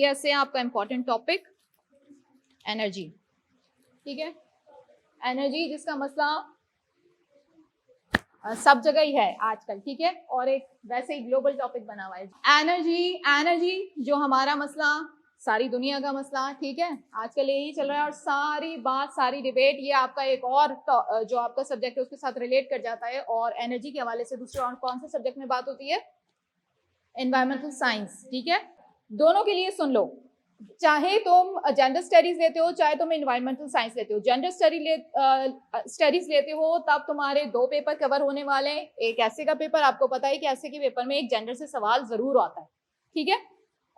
GSA आपका important topic energy, ठीक है। एनर्जी जिसका मसला सब जगह ही है आजकल, ठीक है, और एक वैसे ही ग्लोबल टॉपिक बना हुआ है एनर्जी जो हमारा मसला, सारी दुनिया का मसला, ठीक है, आजकल यही चल रहा है। और सारी बात, सारी डिबेट ये आपका एक और जो आपका सब्जेक्ट है उसके साथ रिलेट कर जाता है। और एनर्जी के हवाले से दूसरे और कौन से सब्जेक्ट में बात होती है? एनवायरमेंटल साइंस, ठीक है। दोनों के लिए सुन लो, चाहे तुम जेंडर स्टडीज लेते हो चाहे तुम एनवायरमेंटल साइंस लेते हो, जेंडर स्टडीज लेते हो तब तुम्हारे दो पेपर कवर होने वाले हैं। एक ऐसे का पेपर, आपको पता है कि ऐसे के पेपर में एक जेंडर से सवाल जरूर आता है, ठीक है।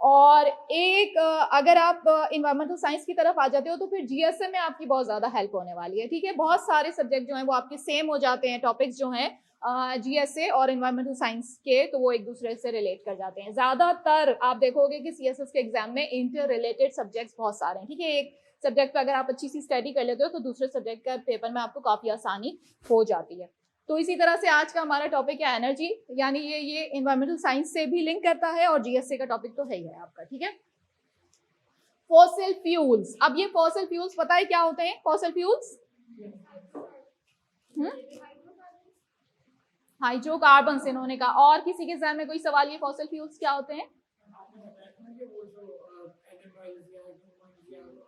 और एक अगर आप एनवायरमेंटल साइंस की तरफ आ जाते हो तो फिर जीएसए में आपकी बहुत ज्यादा हेल्प होने वाली है, ठीक है। बहुत सारे सब्जेक्ट जो हैं वो आपके सेम हो जाते हैं, टॉपिक्स जो हैं जीएसए और एनवायरमेंटल साइंस के, तो वो एक दूसरे से रिलेट कर जाते हैं। ज्यादातर आप देखोगे कि सीएसएस के एग्जाम में इंटर रिलेटेड सब्जेक्ट्स बहुत सारे हैं, ठीक है। एक सब्जेक्ट पर अगर आप अच्छी सी स्टडी कर लेते हो तो दूसरे सब्जेक्ट का पेपर में आपको काफी आसानी हो जाती है। तो इसी तरह से आज का हमारा टॉपिक है एनर्जी, यानी ये एनवायरमेंटल साइंस से भी लिंक करता है और जीएसए का टॉपिक तो है ही है आपका, ठीक है। फॉसिल फ्यूल्स, अब ये फॉसिल फ्यूल्स पता है क्या होते हैं? फॉसिल फ्यूल्स हाइड्रोकार्बन्स इन्होंने कहा। और किसी के ज़हन में कोई सवाल, ये फॉसिल फ्यूल्स क्या होते हैं?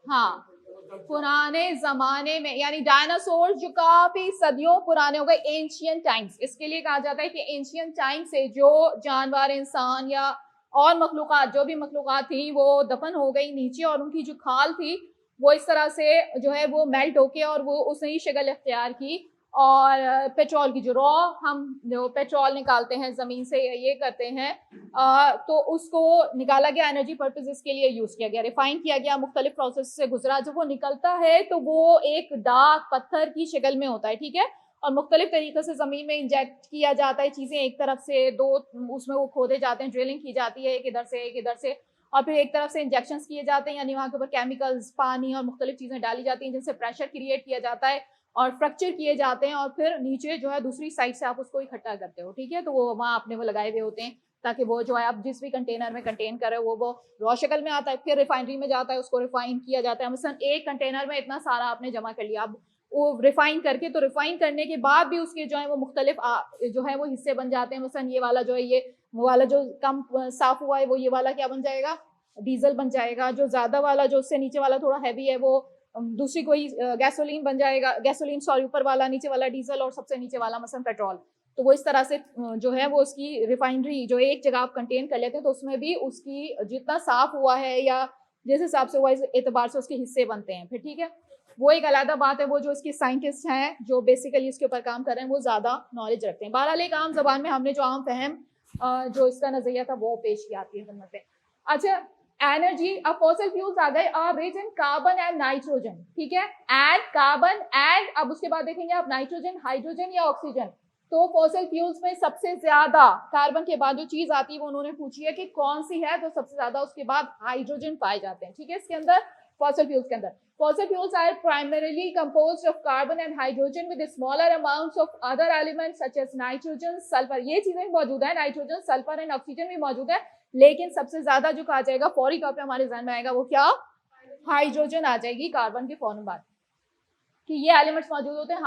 हाँ, पुराने जमाने में, यानी डायनासोर जो काफी सदियों पुराने हो गए, एंशियंट टाइम्स, इसके लिए कहा जाता है कि एंशियंट टाइम से जो जानवर, इंसान या और मखलूकात, जो भी मखलूकात थी वो दफन हो गई नीचे, और उनकी जो खाल थी वो इस तरह से जो है वो मेल्ट होके और वो उसने ही शक्ल इख्तियार की। और पेट्रोल की जो हम जो पेट्रोल निकालते हैं ज़मीन से, ये करते हैं, तो उसको निकाला गया, एनर्जी पर्पसेस के लिए यूज़ किया गया, रिफाइन किया गया, मुख्तलिफ प्रोसेस से गुजरा। जब वो निकलता है तो वो एक डार्क पत्थर की शक्ल में होता है, ठीक है, और मुख्तलिफ तरीके से ज़मीन में इंजेक्ट किया जाता है चीज़ें, एक तरफ से दो उसमें वो खोदे जाते हैं, ड्रिलिंग की जाती है, एक इधर से एक इधर से, और फिर एक तरफ से इंजेक्शन किए जाते हैं, यानी वहाँ के ऊपर केमिकल्स, पानी और मुख्तलिफ चीज़ें डाली जाती हैं जिनसे प्रेशर क्रिएट किया जाता है और फ्रैक्चर किए जाते हैं, और फिर नीचे जो है दूसरी साइड से आप उसको इकट्ठा करते हो, ठीक है। तो वो वहाँ आपने वो लगाए हुए होते हैं ताकि वो जो है आप जिस भी कंटेनर में कंटेन कर रहे हो वो रॉ शक्ल में आता है, फिर रिफाइनरी में जाता है, उसको रिफाइन किया जाता है। मसलन एक कंटेनर में इतना सारा आपने जमा कर लिया, अब वो रिफाइन करके, तो रिफाइन करने के बाद भी उसके जो है वो मुख्तलिफ जो है वो हिस्से बन जाते हैं। मसलन ये वाला जो है, ये वो वाला जो कम साफ हुआ है, वो ये वाला क्या बन जाएगा? डीजल बन जाएगा। जो ज्यादा वाला, जो उससे नीचे वाला थोड़ा हैवी है, वो दूसरी कोई गैसोलीन बन जाएगा, गैसोलीन सॉरी, ऊपर वाला, नीचे वाला डीजल, और सबसे नीचे वाला मसलन पेट्रोल। तो वो इस तरह से जो है वो उसकी रिफाइनरी जो एक जगह आप कंटेन कर लेते हैं, तो उसमें भी उसकी जितना साफ हुआ है या जिस हिसाब से हुआ, इस एतबार से उसके हिस्से बनते हैं फिर, ठीक है। वो एक अलग बात है, वो जो इसके साइंटिस्ट हैं जो बेसिकली इसके ऊपर काम कर रहे हैं वो ज्यादा नॉलेज रखते हैं। बहरहाल एक आम जबान में हमने जो आम फहम जो इसका नजरिया था वो पेश किया आती है खिदमत पे। अच्छा, एनर्जी, अब फॉसिल फ्यूल्स आ गए, अब rich in carbon and nitrogen, ठीक है, एंड कार्बन एंड, अब उसके बाद देखेंगे आप नाइट्रोजन, हाइड्रोजन या ऑक्सीजन। तो फॉसिल फ्यूल्स में सबसे ज्यादा कार्बन के बाद जो चीज आती है वो उन्होंने पूछी है कि कौन सी है, तो सबसे ज्यादा उसके बाद हाइड्रोजन पाए जाते हैं, ठीक है, इसके अंदर फॉसिल फ्यूल्स के अंदर। Fossil fuels are primarily composed of carbon and hydrogen with smaller amounts of other elements such as nitrogen, sulfur। ये चीजें भी मौजूद है, नाइट्रोजन, सल्फर एंड ऑक्सीजन भी मौजूद है, लेकिन सबसे ज्यादा जो कहा जाएगा फौरी तौर पे हमारे ज़हन में आएगा वो क्या? हाइड्रोजन आ जाएगी कार्बन के फौरन बाद, कि ये एलिमेंट्स मौजूद होते हैं।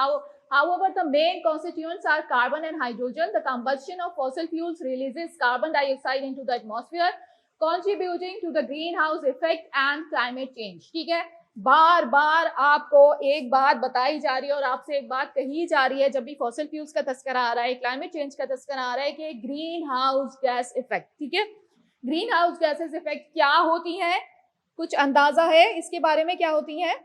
However, the main constituents are carbon and hydrogen. The combustion of fossil fuels releases carbon dioxide into the atmosphere, contributing to the greenhouse effect and climate change। ठीक है, बार बार आपको एक बात बताई जा रही है और आपसे एक बात कही जा रही है जब भी फॉसिल फ्यूल्स का तस्करा आ रहा है, क्लाइमेट चेंज का तस्करा आ रहा है, कि ग्रीन हाउस गैस इफेक्ट, ठीक है। ग्रीन हाउस गैसेस इफेक्ट क्या होती हैं? कुछ अंदाजा है इसके बारे में, क्या होती हैं?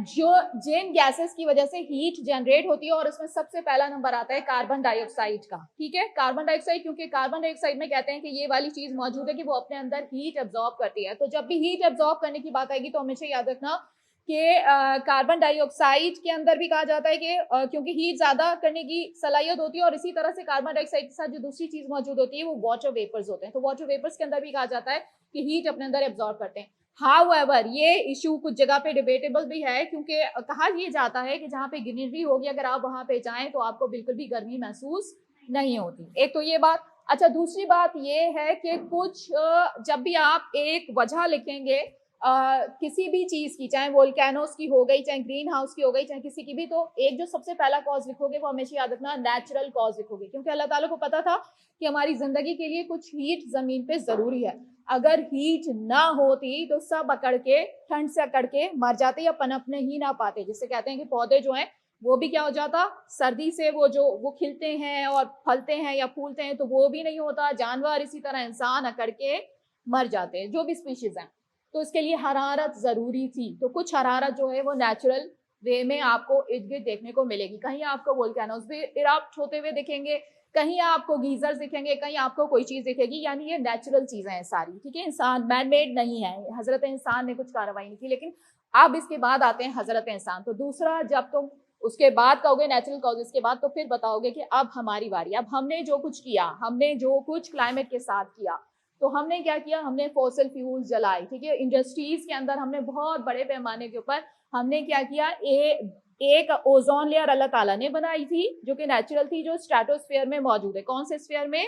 जो जिन गैसेस की वजह से हीट जनरेट होती है, और इसमें सबसे पहला नंबर आता है कार्बन डाइऑक्साइड का, ठीक है। कार्बन डाइऑक्साइड, क्योंकि कार्बन डाइऑक्साइड में कहते हैं कि ये वाली चीज मौजूद है कि वो अपने अंदर हीट एब्जॉर्ब करती है। तो जब भी हीट एब्जॉर्ब करने की बात आएगी तो हमेशा याद रखना कि कार्बन डाइऑक्साइड के अंदर भी कहा जाता है कि क्योंकि हीट ज्यादा करने की सलाहियत होती है, और इसी तरह से कार्बन डाइऑक्साइड के साथ जो दूसरी चीज मौजूद होती है वो वाटर वेपर्स होते हैं। तो वाटर वेपर्स के अंदर भी कहा जाता है कि हीट अपने अंदर एब्जॉर्ब करते हैं। हाउएवर, ये इशू कुछ जगह पे डिबेटेबल भी है, क्योंकि कहा यह जाता है कि जहाँ पे ग्रीनरी होगी अगर आप वहां पे जाएं तो आपको बिल्कुल भी गर्मी महसूस नहीं होती। एक तो ये बात, अच्छा, दूसरी बात ये है कि कुछ जब भी आप एक वजह लिखेंगे किसी भी चीज की, चाहे वोल्केनोस की हो गई, चाहे ग्रीन हाउस की हो गई, चाहे किसी की भी, तो एक जो सबसे पहला कॉज लिखोगे वो हमेशा याद रखना नेचुरल कॉज लिखोगे, क्योंकि अल्लाह ताला को पता था कि हमारी जिंदगी के लिए कुछ हीट जमीन पे जरूरी है। अगर हीट ना होती तो सब अकड़ के, ठंड से अकड़ के मर जाते या पनपने ही ना पाते। जिससे कहते हैं कि पौधे जो हैं वो भी क्या हो जाता, सर्दी से वो खिलते हैं और फलते हैं या फूलते हैं तो वो भी नहीं होता। जानवर इसी तरह, इंसान अकड़ के मर जाते हैं, जो भी स्पीशीज हैं। तो इसके लिए हरारत जरूरी थी। तो कुछ हरारत जो है वो नेचुरल वे में आपको इर्द गिर्द देखने को मिलेगी। कहीं आपको वोल्केनोस भी इरप्ट होते हुए दिखेंगे, कहीं आपको गीजर्स दिखेंगे, कहीं आपको कोई चीज दिखेगी। यानी ये नेचुरल चीजें हैं सारी, ठीक है। इंसान मैन मेड नहीं है, हजरत इंसान ने कुछ कार्रवाई नहीं की। लेकिन अब इसके बाद आते हैं हजरत इंसान। तो दूसरा, जब तुम उसके बाद कहोगे नेचुरल कॉजेज के बाद, तो फिर बताओगे कि अब हमारी बारी, अब हमने जो कुछ किया, हमने जो कुछ क्लाइमेट के साथ किया। तो हमने क्या किया, हमने फॉसिल फ्यूल्स जलाए, ठीक है। इंडस्ट्रीज के अंदर हमने बहुत बड़े पैमाने के ऊपर हमने क्या किया, एक ओजोन लेयर अल्लाह ताला ने बनाई थी जो कि नेचुरल थी, जो स्ट्रेटोस्फीयर में मौजूद है। कौन से स्फीयर में?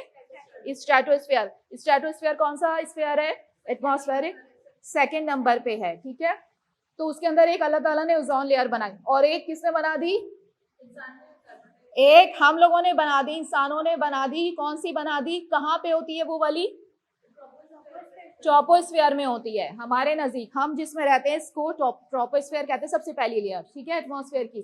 स्ट्रेटोस्फीयर। स्ट्रेटोस्फीयर कौन सा स्फीयर है? एटमॉस्फेरिक सेकंड नंबर पे है, ठीक है। तो उसके अंदर एक अल्लाह ताला ने ओजोन लेयर बनाई, और एक किसने बना दी? एक हम लोगों ने बना दी, इंसानों ने बना दी। कौन सी बना दी? कहाँ पे होती है वो वाली? ट्रोपोस्फीयर में होती है, हमारे नजदीक, हम जिसमें रहते हैं इसको ट्रोपोस्फीयर कहते हैं, सबसे पहली लेयर, ठीक है, एटमॉस्फेयर की।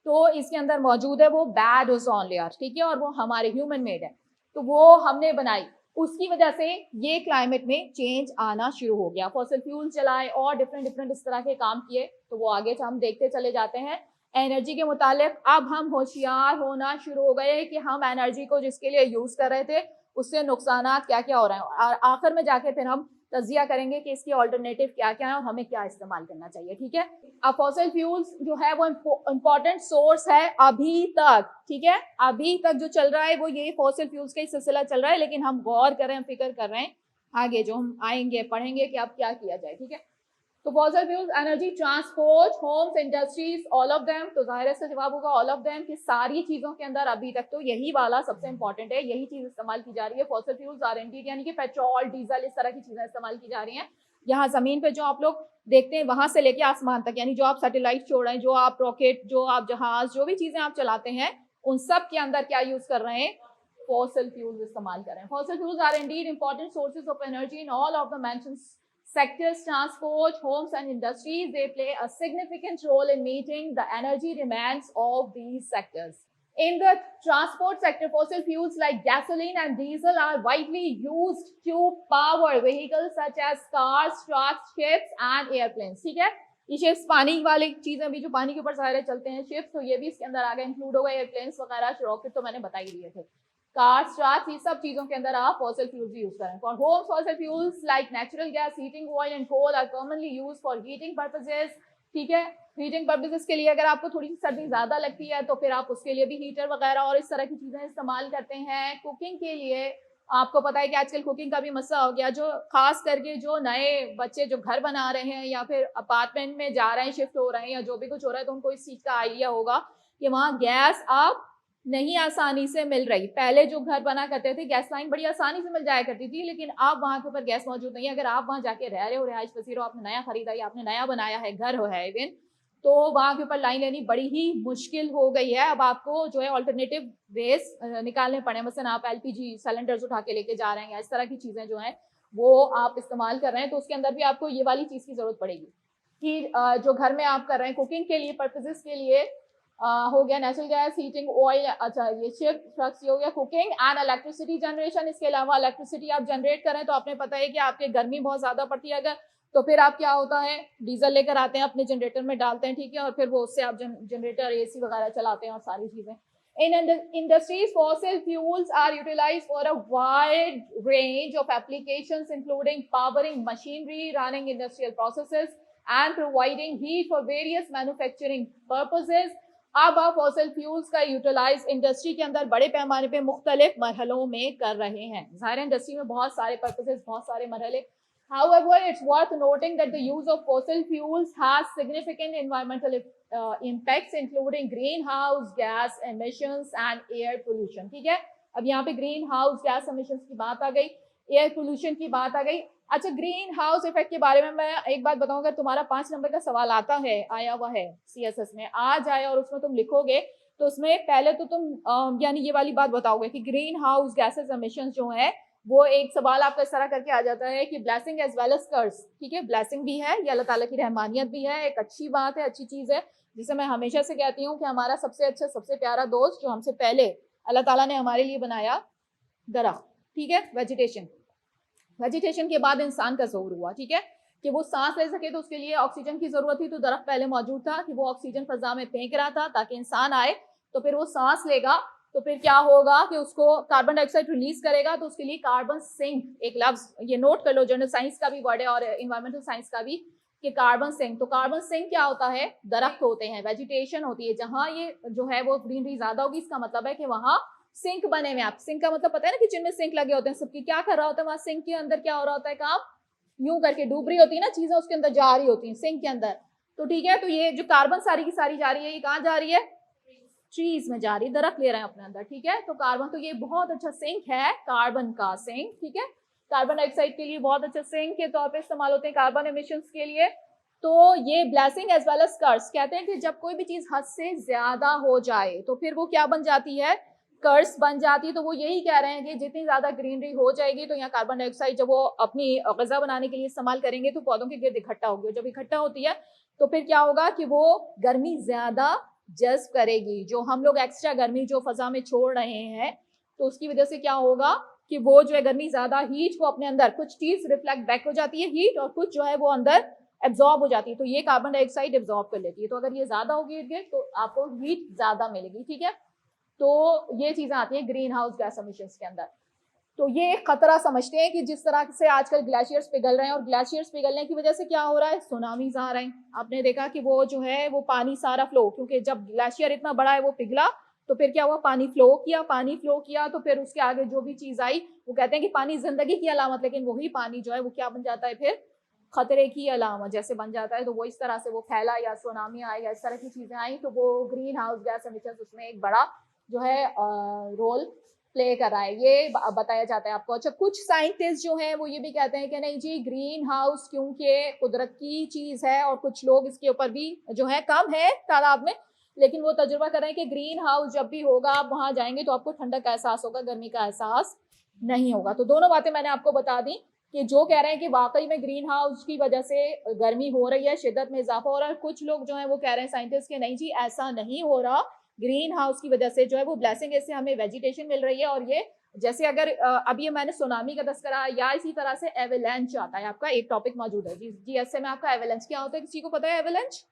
तो इसके अंदर मौजूद है वो बैड ओजोन लेयर, ठीक है, और वो हमारे ह्यूमन मेड है। तो वो हमने बनाई, उसकी वजह से ये क्लाइमेट में चेंज आना शुरू हो गया। फॉसिल फ्यूल चलाए और डिफरेंट डिफरेंट इस तरह के काम किए, तो वो आगे हम देखते चले जाते हैं। एनर्जी के मुतालिक अब हम होशियार होना शुरू हो गए कि हम एनर्जी को जिसके लिए यूज कर रहे थे उससे नुकसान क्या क्या हो रहे हैं, और आखिर में जाके फिर हम तजिया करेंगे कि इसके ऑल्टरनेटिव क्या क्या है और हमें क्या इस्तेमाल करना चाहिए, ठीक है। अब फॉसिल फ्यूल्स जो है वो इंपॉर्टेंट सोर्स है अभी तक, ठीक है। अभी तक जो चल रहा है वो ये फॉसिल फ्यूल्स का ही सिलसिला चल रहा है, लेकिन हम गौर कर रहे हैं, फिक्र कर रहे हैं आगे जो हम आएंगे पढ़ेंगे कि अब क्या किया जाए, ठीक है। तो fossil fuels, energy transport, homes, industries, all of them. तो जाहिर से जवाब होगा ऑल ऑफ देम, कि सारी चीजों के अंदर अभी तक तो यही वाला सबसे इंपॉर्टेंट है, यही चीज इस्तेमाल की जा रही है। फॉसिल फ्यूल्स आर इंडीड, यानी कि पेट्रोल, डीजल, इस तरह की चीजें इस्तेमाल की जा रही हैं। यहाँ जमीन पे जो आप लोग देखते हैं वहां से लेके आसमान तक, यानी जो आप सैटेलाइट छोड़ रहे हैं, जो आप रॉकेट, जो आप जहाज, जो भी चीजें आप चलाते हैं, उन सब के अंदर क्या यूज कर रहे हैं? फॉसिल फ्यूल्स इस्तेमाल कर रहे हैं। Fossil fuels are indeed important sources of energy in all of the mentioned sectors: transport, homes and industries. They play a significant role in meeting the energy demands of these sectors. In the transport sector, fossil fuels like gasoline and diesel are widely used to power vehicles such as cars, trucks, ships and airplanes. ठीक है, ये ships पानी वाली चीजें भी जो पानी के ऊपर सारे चलते हैं शिप्स, तो ये भी इसके अंदर आ गए, इंक्लूड हो गए। एयरप्लेन्स वगैरह, रॉकेट तो मैंने बता ही दिए थे। कार्स, ट्रक्स, ये सब चीजों के अंदर आप फॉसिल फ्यूल्स यूज करें। For homes, fossil fuels like natural gas, heating oil and coal are commonly use for heating purposes, ठीक है। हीटिंग पर्पसेस के लिए अगर आपको थोड़ी सी सर्दी ज्यादा लगती है तो फिर आप उसके लिए भी हीटर वगैरह और इस तरह की चीजें इस्तेमाल करते हैं। कुकिंग के लिए आपको पता है कि आजकल कुकिंग का भी मसला हो गया, जो खास करके जो नए बच्चे जो घर बना रहे हैं या फिर अपार्टमेंट में जा रहे हैं, शिफ्ट हो रहे हैं या जो भी कुछ हो रहा है, तो उनको इस चीज का आइडिया होगा कि वहाँ गैस आप नहीं आसानी से मिल रही। पहले जो घर बना करते थे गैस लाइन बड़ी आसानी से मिल जाया करती थी, लेकिन अब वहां के ऊपर गैस मौजूद नहीं है। अगर आप वहां जाके रह रहे हो, रिहाइश पसीर हो, आपने नया खरीदा या आपने नया बनाया है, घर हो है इवन, तो वहां के ऊपर लाइन लेनी बड़ी ही मुश्किल हो गई है। अब आपको जो है ऑल्टरनेटिव वेज निकालने पड़े, मसलन आप एलपीजी सिलेंडर्स उठा के लेके जा रहे हैं या इस तरह की चीजें जो है वो आप इस्तेमाल कर रहे हैं, तो उसके अंदर भी आपको ये वाली चीज की जरूरत पड़ेगी कि जो घर में आप कर रहे हैं कुकिंग के लिए पर्पजेस के लिए हो गया नेचुरल गैस, हीटिंग ऑयल, अच्छा ये शिप, ट्रक्स, ये हो गया कुकिंग एंड इलेक्ट्रिसिटी जनरेशन। इसके अलावा इलेक्ट्रिसिटी आप जनरेट करें तो आपने पता है कि आपके गर्मी बहुत ज्यादा पड़ती है अगर, तो फिर आप क्या होता है, डीजल लेकर आते हैं, अपने जनरेटर में डालते हैं, ठीक है, और फिर वो उससे आप जनरेटर, एसी वगैरह चलाते हैं और सारी चीजें। In industries, fossil fuels are utilized for a wide range of applications, including powering machinery, running industrial processes, and providing heat for various manufacturing purposes. अब आप फॉसिल फ्यूल्स का यूटिलाइज इंडस्ट्री के अंदर बड़े पैमाने पे मुख्तलिफ मरहलों में कर रहे हैं। ज़ाहिर इंडस्ट्री में बहुत सारे पर्पसेस, बहुत सारे मरहले। However, it's worth noting that the use of fossil fuels has significant environmental impacts, including greenhouse gas emissions and air pollution. ठीक है, अब यहाँ पे ग्रीन हाउस गैस एमिशंस की बात आ गई, एयर पोल्यूशन की बात आ गई। अच्छा, ग्रीन हाउस इफेक्ट के बारे में मैं एक बात बताऊं, अगर तुम्हारा 5 नंबर का सवाल आता है, आया हुआ है CSS में, आ जाए और उसमें तुम लिखोगे, तो उसमें पहले तो तुम यानी ये वाली बात बताओगे कि ग्रीन हाउस गैसेस एमिशंस जो है, वो एक सवाल आपका इस तरह करके आ जाता है कि ब्लेसिंग एज वेल एज कर्स। ठीक है, ब्लेसिंग भी है, ये अल्लाह ताला की रहमानियत भी है, एक अच्छी बात है, अच्छी चीज है, जिसे मैं हमेशा से कहती हूँ कि हमारा सबसे अच्छा सबसे प्यारा दोस्त जो हमसे पहले अल्लाह ताला ने हमारे लिए बनाया, दरख्त। ठीक है, वेजिटेशन, वेजिटेशन के बाद इंसान का ज़हूर हुआ। ठीक है, कि वो सांस ले सके तो उसके लिए ऑक्सीजन की जरूरत थी, तो दरख्त पहले मौजूद था कि वो ऑक्सीजन फजा में फेंक रहा था ताकि इंसान आए, तो फिर वो सांस लेगा, तो फिर क्या होगा कि उसको कार्बन डाइऑक्साइड रिलीज करेगा, तो उसके लिए कार्बन सिंक, एक लफ्ज ये नोट कर लो, जनरल साइंस का भी वर्ड है और इन्वायरमेंटल साइंस का भी, कि कार्बन सिंक। तो कार्बन सिंक क्या होता है? दरख्त होते हैं, वेजिटेशन होती है, जहां ये जो है वो ग्रीनरी ज्यादा होगी, इसका मतलब है कि वहां सिंक बने हुए। आप सिंक का मतलब पता है ना, किचन में सिंक लगे होते हैं सबकी, क्या कर रहा होता है वहां सिंक के अंदर, क्या हो रहा होता है काम, यूं करके डूब रही होती है ना चीजें, उसके अंदर जा रही होती हैं सिंक के अंदर। तो ठीक है, तो ये जो कार्बन सारी की सारी जा रही है, ये कहाँ जा रही है? ट्रीज में जा रही है, दरख्त ले रहे हैं अपने अंदर। ठीक है, तो कार्बन, तो ये बहुत अच्छा सिंक है, कार्बन का सिंक। ठीक है, कार्बन डाइऑक्साइड के लिए बहुत अच्छा सिंक के तौर पे इस्तेमाल होते हैं, कार्बन एमिशंस के लिए। तो ये ब्लेसिंग एज वेल एज कर्स, कहते हैं कि जब कोई भी चीज हद से ज्यादा हो जाए तो फिर वो क्या बन जाती है? कर्स बन जाती है। तो वो यही कह रहे हैं कि जितनी ज्यादा ग्रीनरी हो जाएगी, तो यहाँ कार्बन डाइऑक्साइड जब वो अपनी गजा बनाने के लिए इस्तेमाल करेंगे तो पौधों के गिर्द इकट्ठा होगी, और जब इकट्ठा होती है तो फिर क्या होगा कि वो गर्मी ज्यादा जज्ब करेगी, जो हम लोग एक्स्ट्रा गर्मी जो फजा में छोड़ रहे हैं, तो उसकी वजह से क्या होगा कि वो जो है गर्मी ज्यादा हीट को अपने अंदर, कुछ चीज रिफ्लेक्ट बैक हो जाती है हीट, और कुछ जो है वो अंदर एब्जॉर्ब हो जाती है, तो ये कार्बन डाइऑक्साइड एब्जॉर्ब कर लेती है। तो अगर ये ज्यादा होगी इर्द गिर्द तो आपको हीट ज्यादा मिलेगी। ठीक है, तो ये चीजें आती है ग्रीन हाउस गैस एमिशंस के अंदर। तो ये एक खतरा समझते हैं कि जिस तरह से आजकल ग्लेशियर्स पिघल रहे हैं, और ग्लेशियर्स पिघलने की वजह से क्या हो रहा है? सुनामीज आ रहे हैं। आपने देखा कि वो जो है वो पानी सारा फ्लो, क्योंकि जब ग्लेशियर इतना बड़ा है वो पिघला, तो फिर क्या हुआ? पानी फ्लो किया, पानी फ्लो किया, तो फिर उसके आगे जो भी चीज आई, वो कहते हैं कि पानी जिंदगी की अलामत, लेकिन वही पानी जो है वो क्या बन जाता है? फिर खतरे की अलामत जैसे बन जाता है। तो वो इस तरह से वो फैला, या सुनामी आई, या इस तरह की चीजें आई, तो वो ग्रीन हाउस गैस एमिशंस उसमें एक बड़ा जो है रोल प्ले कर रहा है, ये बताया जाता है आपको। अच्छा, कुछ साइंटिस्ट जो हैं वो ये भी कहते हैं कि नहीं जी, ग्रीन हाउस क्योंकि कुदरत की चीज है, और कुछ लोग इसके ऊपर भी जो है कम है तादाद में, लेकिन वो तजुर्बा कर रहे हैं कि ग्रीन हाउस जब भी होगा, आप वहां जाएंगे तो आपको ठंडक का एहसास होगा, गर्मी का एहसास नहीं होगा। तो दोनों बातें मैंने आपको बता दी कि जो कह रहे हैं कि वाकई में ग्रीन हाउस की वजह से गर्मी हो रही है, शिद्दत में इजाफा हो रहा है। कुछ लोग जो है वो कह रहे हैं साइंटिस्ट के नहीं जी, ऐसा नहीं हो रहा, ग्रीन हाउस की वजह से जो है वो ब्लेसिंग, इससे हमें वेजिटेशन मिल रही है। और ये जैसे अगर अभी मैंने सुनामी का तस्करा, या इसी तरह से एवेलेंच आता है, आपका एक टॉपिक मौजूद है जी ऐसे में आपका एवेलेंच क्या होता है, किसी को पता है एवेलेंच?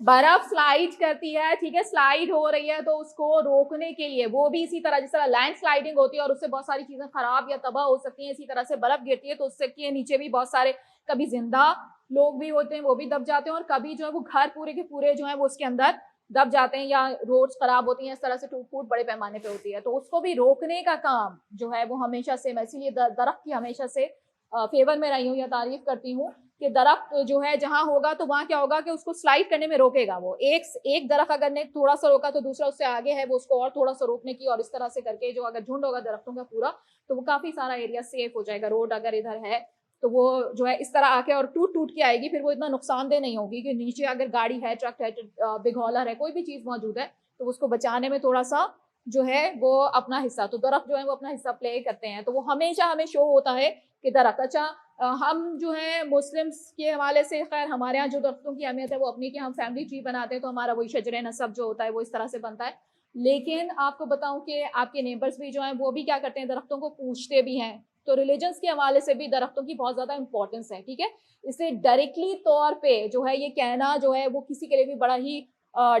बर्फ स्लाइड करती है। ठीक है, स्लाइड हो रही है, तो उसको रोकने के लिए, वो भी इसी तरह जिस तरह लैंड स्लाइडिंग होती है और उससे बहुत सारी चीजें खराब या तबाह हो सकती हैं, इसी तरह से बर्फ गिरती है तो उससे के नीचे भी बहुत सारे कभी जिंदा लोग भी होते हैं, वो भी दब जाते हैं, और कभी जो है वो घर पूरे के पूरे जो है वो उसके अंदर दब जाते हैं, या रोड्स खराब होती हैं, इस तरह से टूट फूट बड़े पैमाने पे होती है। तो उसको भी रोकने का काम जो है वो हमेशा से, मैं इसीलिए दरख्त की हमेशा से फेवर में रही हूँ या तारीफ करती हूँ कि दरख्त जो है जहां होगा तो वहां क्या होगा कि उसको स्लाइड करने में रोकेगा। वो एक दरख्त अगर ने थोड़ा सा रोका तो दूसरा उससे आगे है, वो उसको और थोड़ा सा रोकने की, और इस तरह से करके जो अगर झुंड होगा दरख्तों का पूरा, तो वो काफी सारा एरिया सेफ हो जाएगा। रोड अगर इधर है तो वो जो है इस तरह आके और टूट टूट के आएगी, फिर वो इतना नुकसानदेह नहीं होगी कि नीचे अगर गाड़ी है, ट्रक है, बिग हॉलर है, कोई भी चीज मौजूद है, तो उसको बचाने में थोड़ा सा जो है वो अपना हिस्सा, तो दरख्त जो है वो अपना हिस्सा प्ले करते हैं। तो वो हमेशा हमें शो होता है कि दरख्त। अच्छा, हम जो है मुस्लिम्स के हवाले से, खैर हमारे यहाँ जो दरख्तों की अहमियत है वो अपनी, कि हम फैमिली ट्री बनाते हैं तो हमारा वही शजरे नसब जो होता है वो इस तरह से बनता है। लेकिन आपको बताऊं कि आपके नेबर्स भी जो हैं वो भी क्या करते हैं, दरख्तों को पूछते भी हैं। तो रिलीजन्स के हवाले से भी दरख्तों की बहुत ज्यादा इंपॉर्टेंस है। ठीक है, इससे डायरेक्टली तौर पे जो है ये कहना जो है वो किसी के लिए भी बड़ा ही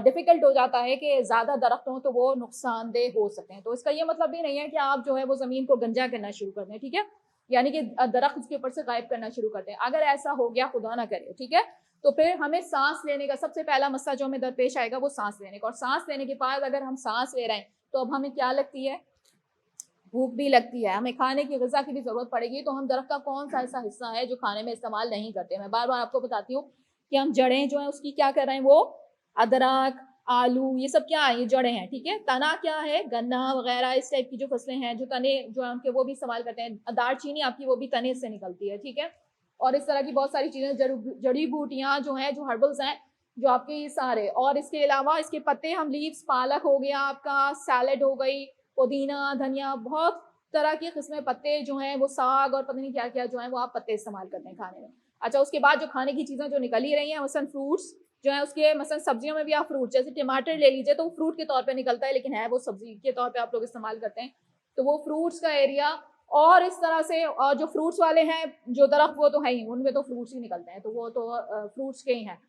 डिफिकल्ट हो जाता है कि ज्यादा दरख्त हो तो वो नुकसानदेह हो सकते हैं। तो इसका ये मतलब भी नहीं है कि आप जो है वो जमीन को गंजा करना शुरू कर दें। ठीक है, यानी कि दरख्त उसके ऊपर से गायब करना शुरू करते हैं। अगर ऐसा हो गया, खुदा ना करे, ठीक है, तो फिर हमें सांस लेने का सबसे पहला मसला जो हमें दरपेश आएगा वो सांस लेने का। और सांस लेने के बाद अगर हम सांस ले रहे हैं तो अब हमें क्या लगती है? भूख भी लगती है, हमें खाने की ग़िज़ा की भी जरूरत पड़ेगी। तो हम दरख्त का कौन सा ऐसा हिस्सा है जो खाने में इस्तेमाल नहीं करते? मैं बार बार आपको बताती हूँ कि हम जड़ें जो है उसकी क्या कर रहे हैं, वो अदरक, आलू, ये सब क्या है, ये जड़ें हैं, ठीक है। तना क्या है, गन्ना वगैरह इस टाइप की जो फसलें हैं, जो तने जो है उनके, वो भी इस्तेमाल करते हैं। दालचीनी आपकी वो भी तने से निकलती है, ठीक है। और इस तरह की बहुत सारी चीजें, जड़ी बूटियां जो हैं, जो हर्बल्स हैं, जो आपके ये सारे। और इसके अलावा इसके पत्ते हम लीव्स, पालक हो गया आपका, सैलड हो गई, पुदीना, धनिया, बहुत तरह के किस्में पत्ते जो हैं, वो साग और पता नहीं क्या क्या जो है वो आप पत्ते इस्तेमाल करते हैं खाने में। अच्छा, उसके बाद जो खाने की चीजें जो निकल ही रही हैं, मसलन फ्रूट्स जो है, उसके मसलन सब्जियों में भी आप फ्रूट, जैसे टमाटर ले लीजिए, तो वो फ्रूट के तौर पे निकलता है, लेकिन है वो सब्जी के तौर पे आप लोग इस्तेमाल करते हैं। तो वो फ्रूट्स का एरिया। और इस तरह से जो फ्रूट्स वाले हैं जो दरख्त, वो तो है ही, उनमें तो फ्रूट्स ही निकलते हैं, तो वो तो फ्रूट्स के ही हैं।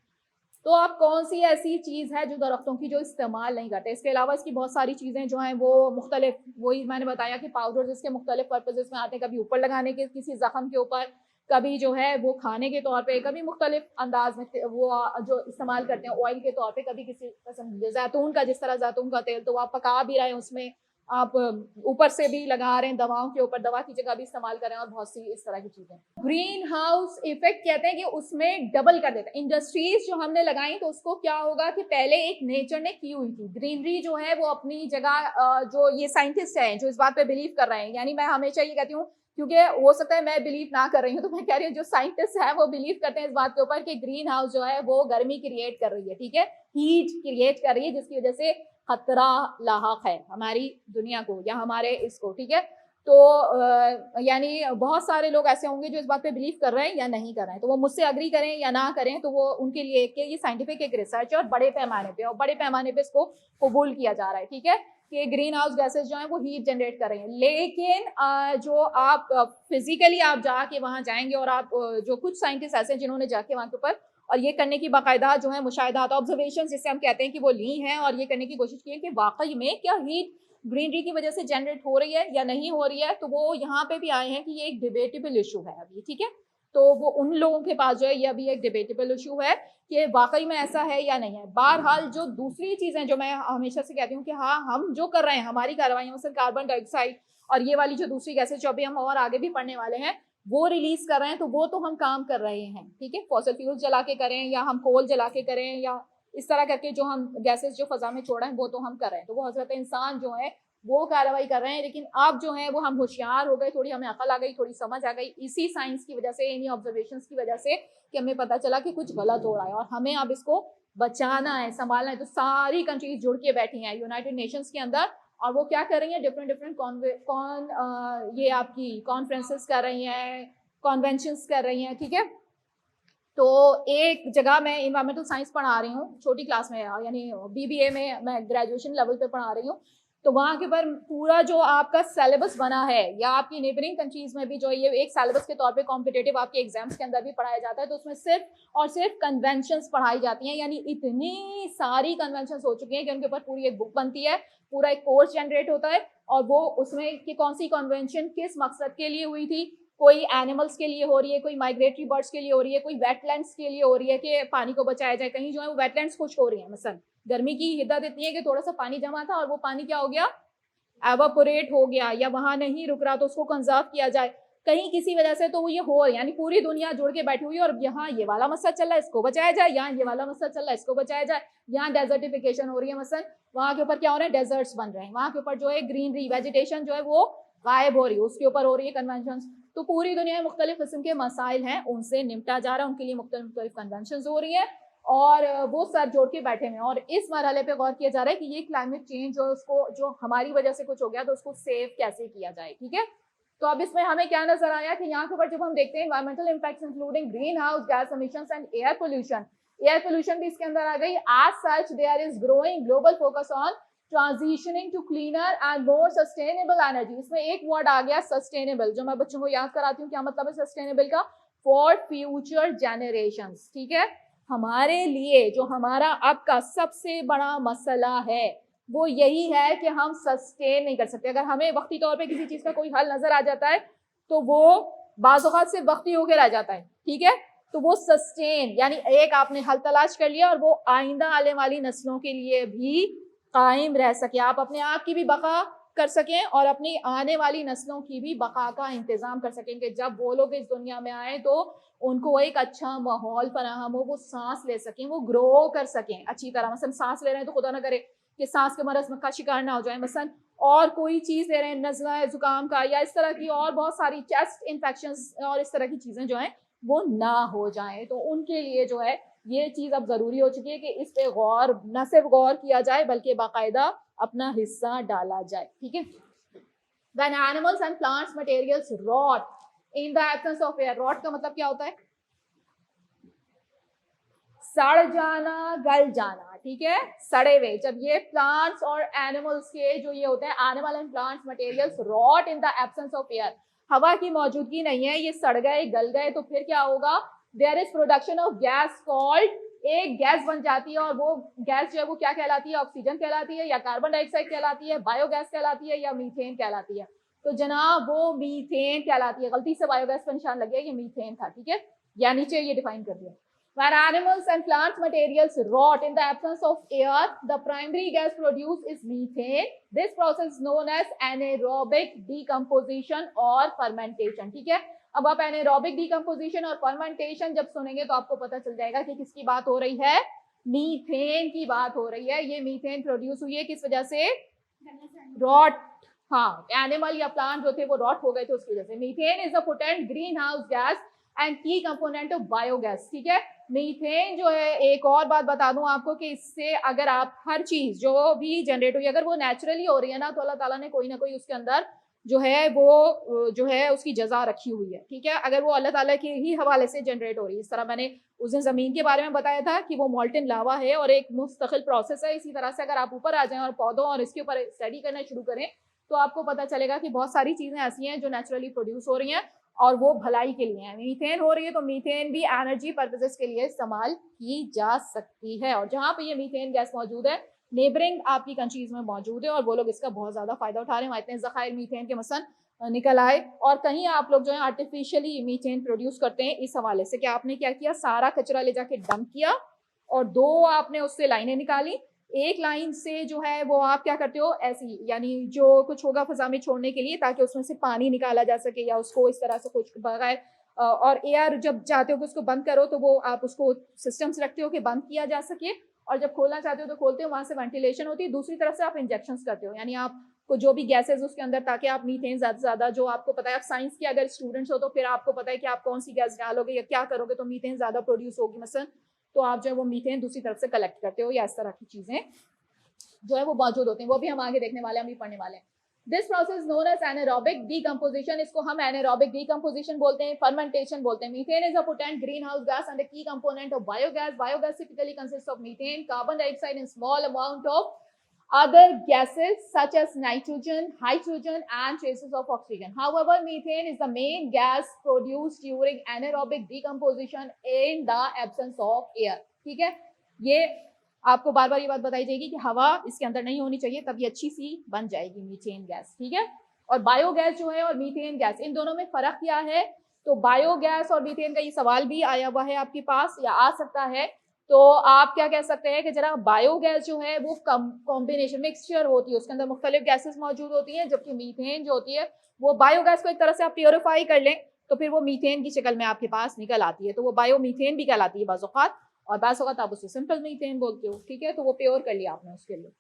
तो आप कौन सी ऐसी चीज़ है जो दरख्तों की जो इस्तेमाल नहीं करते। इसके अलावा इसकी बहुत सारी चीज़ें जो हैं वो मुख्तलिफ, वही मैंने बताया कि पाउडर जिसके मुख्तलिफ पर्पजेस में आते हैं, कभी ऊपर लगाने के किसी जख्म के ऊपर, कभी जो है वो खाने के तौर पे, कभी मुख्तलिफ अंदाज में वो जो इस्तेमाल करते हैं ऑयल के तौर पे, कभी किसी जैतून का, जिस तरह जैतून का तेल तो वो आप पका भी रहे हैं, उसमें आप ऊपर से भी लगा रहे हैं, दवाओं के ऊपर दवा की जगह भी इस्तेमाल करें, और बहुत सी इस तरह की चीजें। ग्रीन हाउस इफेक्ट कहते हैं कि उसमें डबल कर देता है। इंडस्ट्रीज जो हमने लगाई, तो उसको क्या होगा कि पहले एक नेचर ने की हुई थी, ग्रीनरी जो है वो अपनी जगह, जो ये साइंटिस्ट हैं जो इस बात पे बिलीव कर रहे हैं, यानी मैं हमेशा ये कहती हूँ, क्योंकि हो सकता है मैं बिलीव ना कर रही हूँ, तो मैं कह रही हूँ जो साइंटिस्ट है वो बिलीव करते हैं इस बात के ऊपर कि ग्रीन हाउस जो है वो गर्मी क्रिएट कर रही है, ठीक है, हीट क्रिएट कर रही है, जिसकी वजह से खतरा लाहक है हमारी दुनिया को या हमारे इसको, ठीक है। तो यानी बहुत सारे लोग ऐसे होंगे जो इस बात पे बिलीव कर रहे हैं या नहीं कर रहे हैं, तो वो मुझसे अग्री करें या ना करें, तो वो उनके लिए ये साइंटिफिक एक रिसर्च है, और बड़े पैमाने पे, और बड़े पैमाने पे इसको कबूल किया जा रहा है, ठीक है, कि ग्रीन हाउस गैसेज जो है वो हीट जनरेट कर रही हैं। लेकिन जो आप फिजिकली आप जाके वहाँ जाएंगे, और आप जो कुछ साइंटिस्ट ऐसे हैं जिन्होंने जाके वहाँ के ऊपर और ये करने की बाकायदा जो है मुशाहिदात, ऑब्जर्वेशन जिससे हम कहते हैं कि वो ली हैं, और ये करने की कोशिश की है कि वाकई में क्या हीट ग्रीनरी की वजह से जनरेट हो रही है या नहीं हो रही है। तो वो यहाँ पे भी आए हैं कि ये एक डिबेटेबल इशू है अभी, ठीक है। तो वो उन लोगों के पास जो है ये अभी एक डिबेटेबल इशू है कि वाकई में ऐसा है या नहीं है। बहरहाल जो दूसरी चीजें जो मैं हमेशा से कहती हूँ कि हाँ, हम जो कर रहे हैं, हमारी कार्रवाई में कार्बन डाइऑक्साइड और ये वाली जो दूसरी गैसेज जो अभी हम और आगे भी पढ़ने वाले हैं वो रिलीज कर रहे हैं, तो वो तो हम काम कर रहे हैं, ठीक है, फॉसिल फ्यूल्स जला के करें या हम कोल जला के करें या इस तरह करके जो हम गैसेस जो फजा में छोड़ रहे हैं वो तो हम कर रहे हैं। तो वो हजरत इंसान जो है वो कार्रवाई कर रहे हैं, लेकिन अब जो है वो हम होशियार हो गए, थोड़ी हमें अकल आ गई, थोड़ी समझ आ गई इसी साइंस की वजह से, इन्हीं ऑब्जर्वेशंस की वजह से, कि हमें पता चला कि कुछ गलत हो रहा है और हमें अब इसको बचाना है, संभालना है। तो सारी कंट्रीज जुड़ के बैठी हैं यूनाइटेड नेशंस के अंदर, और वो क्या कर रही हैं, डिफरेंट डिफरेंट ये आपकी कॉन्फ्रेंसेस कर रही हैं, कॉन्वेंशंस कर रही हैं, ठीक है। तो एक जगह मैं इन्वायरमेंटल साइंस पढ़ा रही हूँ छोटी क्लास में, यानी बीबीए में मैं ग्रेजुएशन लेवल पे पढ़ा रही हूँ। तो वहाँ के पर पूरा जो आपका सिलेबस बना है, या आपकी नेबरिंग कंट्रीज में भी जो ये एक सिलेबस के तौर पे कॉम्पिटेटिव आपके एग्जाम्स के अंदर भी पढ़ाया जाता है, तो उसमें सिर्फ और सिर्फ कन्वेंशंस पढ़ाई जाती हैं, यानी इतनी सारी कन्वेंशंस हो चुकी हैं कि उनके ऊपर पूरी एक बुक बनती है, पूरा एक कोर्स जनरेट होता है, और वो उसमें कि कौन सी कन्वेंशन किस मकसद के लिए हुई थी, कोई एनिमल्स के लिए हो रही है, कोई माइग्रेटरी बर्ड्स के लिए हो रही है, कोई वेटलैंड्स के लिए हो रही है कि पानी को बचाया जाए, कहीं जो है वो वेटलैंड्स कुछ हो रही है, मसलन गर्मी की हिद्दत इतनी है कि थोड़ा सा पानी जमा था और वो पानी क्या हो गया, एवापोरेट हो गया, या वहां नहीं रुक रहा, तो उसको कंजर्व किया जाए, कहीं किसी वजह से तो वो ये हो, यानी पूरी दुनिया जुड़ के बैठी हुई है, और यहाँ ये वाला मसला चल रहा है इसको बचाया जाए, यहाँ ये वाला मसला चल रहा है इसको बचाया जाए, यहाँ डेजर्टिफिकेशन हो रही है, मसलन वहाँ के ऊपर क्या हो रहा है, डेजर्ट्स बन रहे हैं, वहाँ के ऊपर जो है ग्रीनरी वेजिटेशन जो है वो गायब हो रही है, उसके ऊपर हो रही है कन्वेंशन। तो पूरी दुनिया में मुख्तलिफ किस्म के मसाइल हैं, उनसे निपटा जा रहा है, उनके लिए मुख्तलिफ कन्वेंशन हो रही है, और वो सर जोड़ के बैठे हैं, और इस मरहले पे गौर किया जा रहा है कि ये क्लाइमेट चेंज जो उसको, जो हमारी वजह से कुछ हो गया, तो उसको सेव कैसे किया जाए, ठीक है। तो अब इसमें हमें क्या नजर आया कि यहाँ के ऊपर जब हम देखते हैं environmental impacts including greenhouse gas emissions and air pollution भी इसके अंदर आ गई। As such there is growing global focus on transitioning to cleaner and more sustainable energy. इसमें एक वर्ड आ गया सस्टेनेबल, जो मैं बच्चों को याद कराती हूँ क्या मतलब है सस्टेनेबल का, फॉर फ्यूचर जनरेशंस, ठीक है। हमारे लिए जो हमारा अब का सबसे बड़ा मसला है वो यही है कि हम सस्टेन नहीं कर सकते। अगर हमें वक्ती तौर पे किसी चीज का कोई हल नजर आ जाता है तो वो बाज़ औक़ात से वक्ती होकर रह जाता है, ठीक है। तो वो सस्टेन यानी एक आपने हल तलाश कर लिया और वो आइंदा आने वाली नस्लों के लिए भी कायम रह सके, आप अपने आप की भी बका कर सकें और अपनी आने वाली नस्लों की भी बका का इंतजाम कर सकें कि जब वो लोग इस दुनिया में आए तो उनको एक अच्छा माहौल फराहम हो, वो सांस ले सकें, वो ग्रो कर सकें अच्छी तरह। मसलन सांस ले रहे हैं तो खुदा ना करे कि सांस के मरज में का शिकार ना हो जाए, मसलन और कोई चीज़ ले रहे हैं नज़ला जुकाम का या इस तरह की और बहुत सारी चेस्ट इन्फेक्शंस और इस तरह की चीज़ें जो हैं वो ना हो जाए, तो उनके लिए जो है ये चीज़ अब ज़रूरी हो चुकी है कि इस पे गौर, न सिर्फ गौर किया जाए बल्कि बाकायदा अपना हिस्सा डाला जाए, ठीक है। When animals and plants materials rot in the absence of air, rot का मतलब क्या होता है? सड़ जाना, गल जाना, ठीक है, सड़े हुए। जब ये प्लांट्स और एनिमल्स के जो ये होते हैं animal and plants materials rot in the absence of air, हवा की मौजूदगी नहीं है, ये सड़ गए, गल गए, तो फिर क्या होगा? There is production of gas called, एक गैस बन जाती है और वो गैस जो है वो क्या कहलाती है? ऑक्सीजन कहलाती है या कार्बन डाइऑक्साइड कहलाती है, बायोगैस कहलाती है या मीथेन कहलाती है? तो जनाब वो मीथेन कहलाती है। गलती से बायोगैस पर निशान लग गया, ये मीथेन था, ठीक है, या नीचे ये डिफाइन कर दिया। When animals and plant materials rot in the absence of air, the primary gas produced is methane. This process is known as anaerobic decomposition or fermentation. ठीक है, अब आप anaerobic decomposition और fermentation जब सुनेंगे तो आपको पता चल जाएगा कि किसकी बात हो रही है? मीथेन की बात हो रही है। ये मीथेन प्रोड्यूस हुई है किस वजह से? रॉट, हाँ, एनिमल या प्लांट जो थे वो रॉट हो गए थे उसकी वजह से। Methane is a potent greenhouse gas and की कंपोनेंट ऑफ बायोगैस, ठीक है। मीथेन जो है, एक और बात बता दूं आपको कि इससे अगर आप हर चीज जो भी जनरेट हुई अगर वो नेचुरली हो रही है ना, तो अल्लाह ताला ने कोई ना कोई उसके अंदर जो है वो जो है उसकी जजा रखी हुई है, ठीक है। अगर वो अल्लाह ताला के ही हवाले से जनरेट हो रही है, इस तरह मैंने उस दिन जमीन के बारे में बताया था कि वो मॉल्टन लावा है और एक मुस्तकिल प्रोसेस है। इसी तरह से अगर आप ऊपर आ जाएं और पौधों और इसके ऊपर स्टडी करना शुरू करें तो आपको पता चलेगा कि बहुत सारी चीजें ऐसी हैं जो नेचुरली प्रोड्यूस हो रही हैं और वो भलाई के लिए है। मीथेन हो रही है तो मीथेन भी एनर्जी पर्पसेस के लिए इस्तेमाल की जा सकती है, और जहां पे ये मीथेन गैस मौजूद है नेबरिंग आपकी कंट्रीज में मौजूद है और वो लोग इसका बहुत ज्यादा फायदा उठा रहे हैं। इतने जखायर मीथेन के मसन निकल आए, और कहीं आप लोग जो है आर्टिफिशियली मीथेन प्रोड्यूस करते हैं इस हवाले से कि आपने क्या किया, सारा कचरा ले जाके डंप किया और दो आपने उससे लाइनें निकाली। एक लाइन से जो है वो आप क्या करते हो, ऐसी यानी जो कुछ होगा फजा में छोड़ने के लिए ताकि उसमें से पानी निकाला जा सके या उसको इस तरह से कुछ बगैर, और एयर जब चाहते हो कि उसको बंद करो तो वो आप उसको सिस्टम्स रखते हो कि बंद किया जा सके, और जब खोलना चाहते हो तो खोलते हो, वहां से वेंटिलेशन होती है। दूसरी तरफ से आप इंजेक्शंस करते हो, यानी आपको जो भी गैसेज उसके अंदर, ताकि आप मीथेन ज्यादा से ज्यादा, जो आपको पता है, आप साइंस के अगर स्टूडेंट्स हो तो फिर आपको पता है कि आप कौन सी गैस डालोगे या क्या करोगे तो मीथेन ज्यादा प्रोड्यूस होगी मसलन, तो आप जो है वो मीथेन दूसरी तरफ से कलेक्ट करते हो या इस तरह की चीजें जो है वो मौजूद होते हैं, वो भी हम आगे देखने वाले हैं, हम भी पढ़ने वाले हैं। This process known as anaerobic decomposition, इसको हम एनारोबिक डीकंपोजिशन बोलते हैं, फर्मेंटेशन बोलते हैं। Methane is a potent greenhouse gas and the key component of biogas. Biogas typically consists of methane, carbon dioxide and small amount of other gases such as nitrogen, hydrogen and traces of oxygen. However, methane is the main gas produced during anaerobic decomposition in the absence of air. ठीक है, ये आपको बार बार ये बात बताई जाएगी कि हवा इसके अंदर नहीं होनी चाहिए तब ये अच्छी सी बन जाएगी मीथेन गैस, ठीक है। और बायोगैस जो है और मीथेन गैस, इन दोनों में फर्क क्या है? तो बायोगैस और मीथेन का ये सवाल भी आया हुआ है आपके पास या आ सकता है, तो आप क्या कह सकते हैं कि जरा बायोगैस जो है वो कॉम्बिनेशन मिक्सचर होती है, उसके अंदर मुख्तलिफ गैसेस मौजूद होती हैं, जबकि मीथेन जो होती है वो बायोगैस को एक तरह से आप प्योरीफाई कर लें तो फिर वो मीथेन की शक्ल में आपके पास निकल आती है, तो वो बायो मीथेन भी कहलाती है बाज़-औक़ात, और बाज़ औक़ात आप उसे सिंपल मीथेन बोलते हो, ठीक है। तो वो प्योर कर लिया आपने उसके लिए,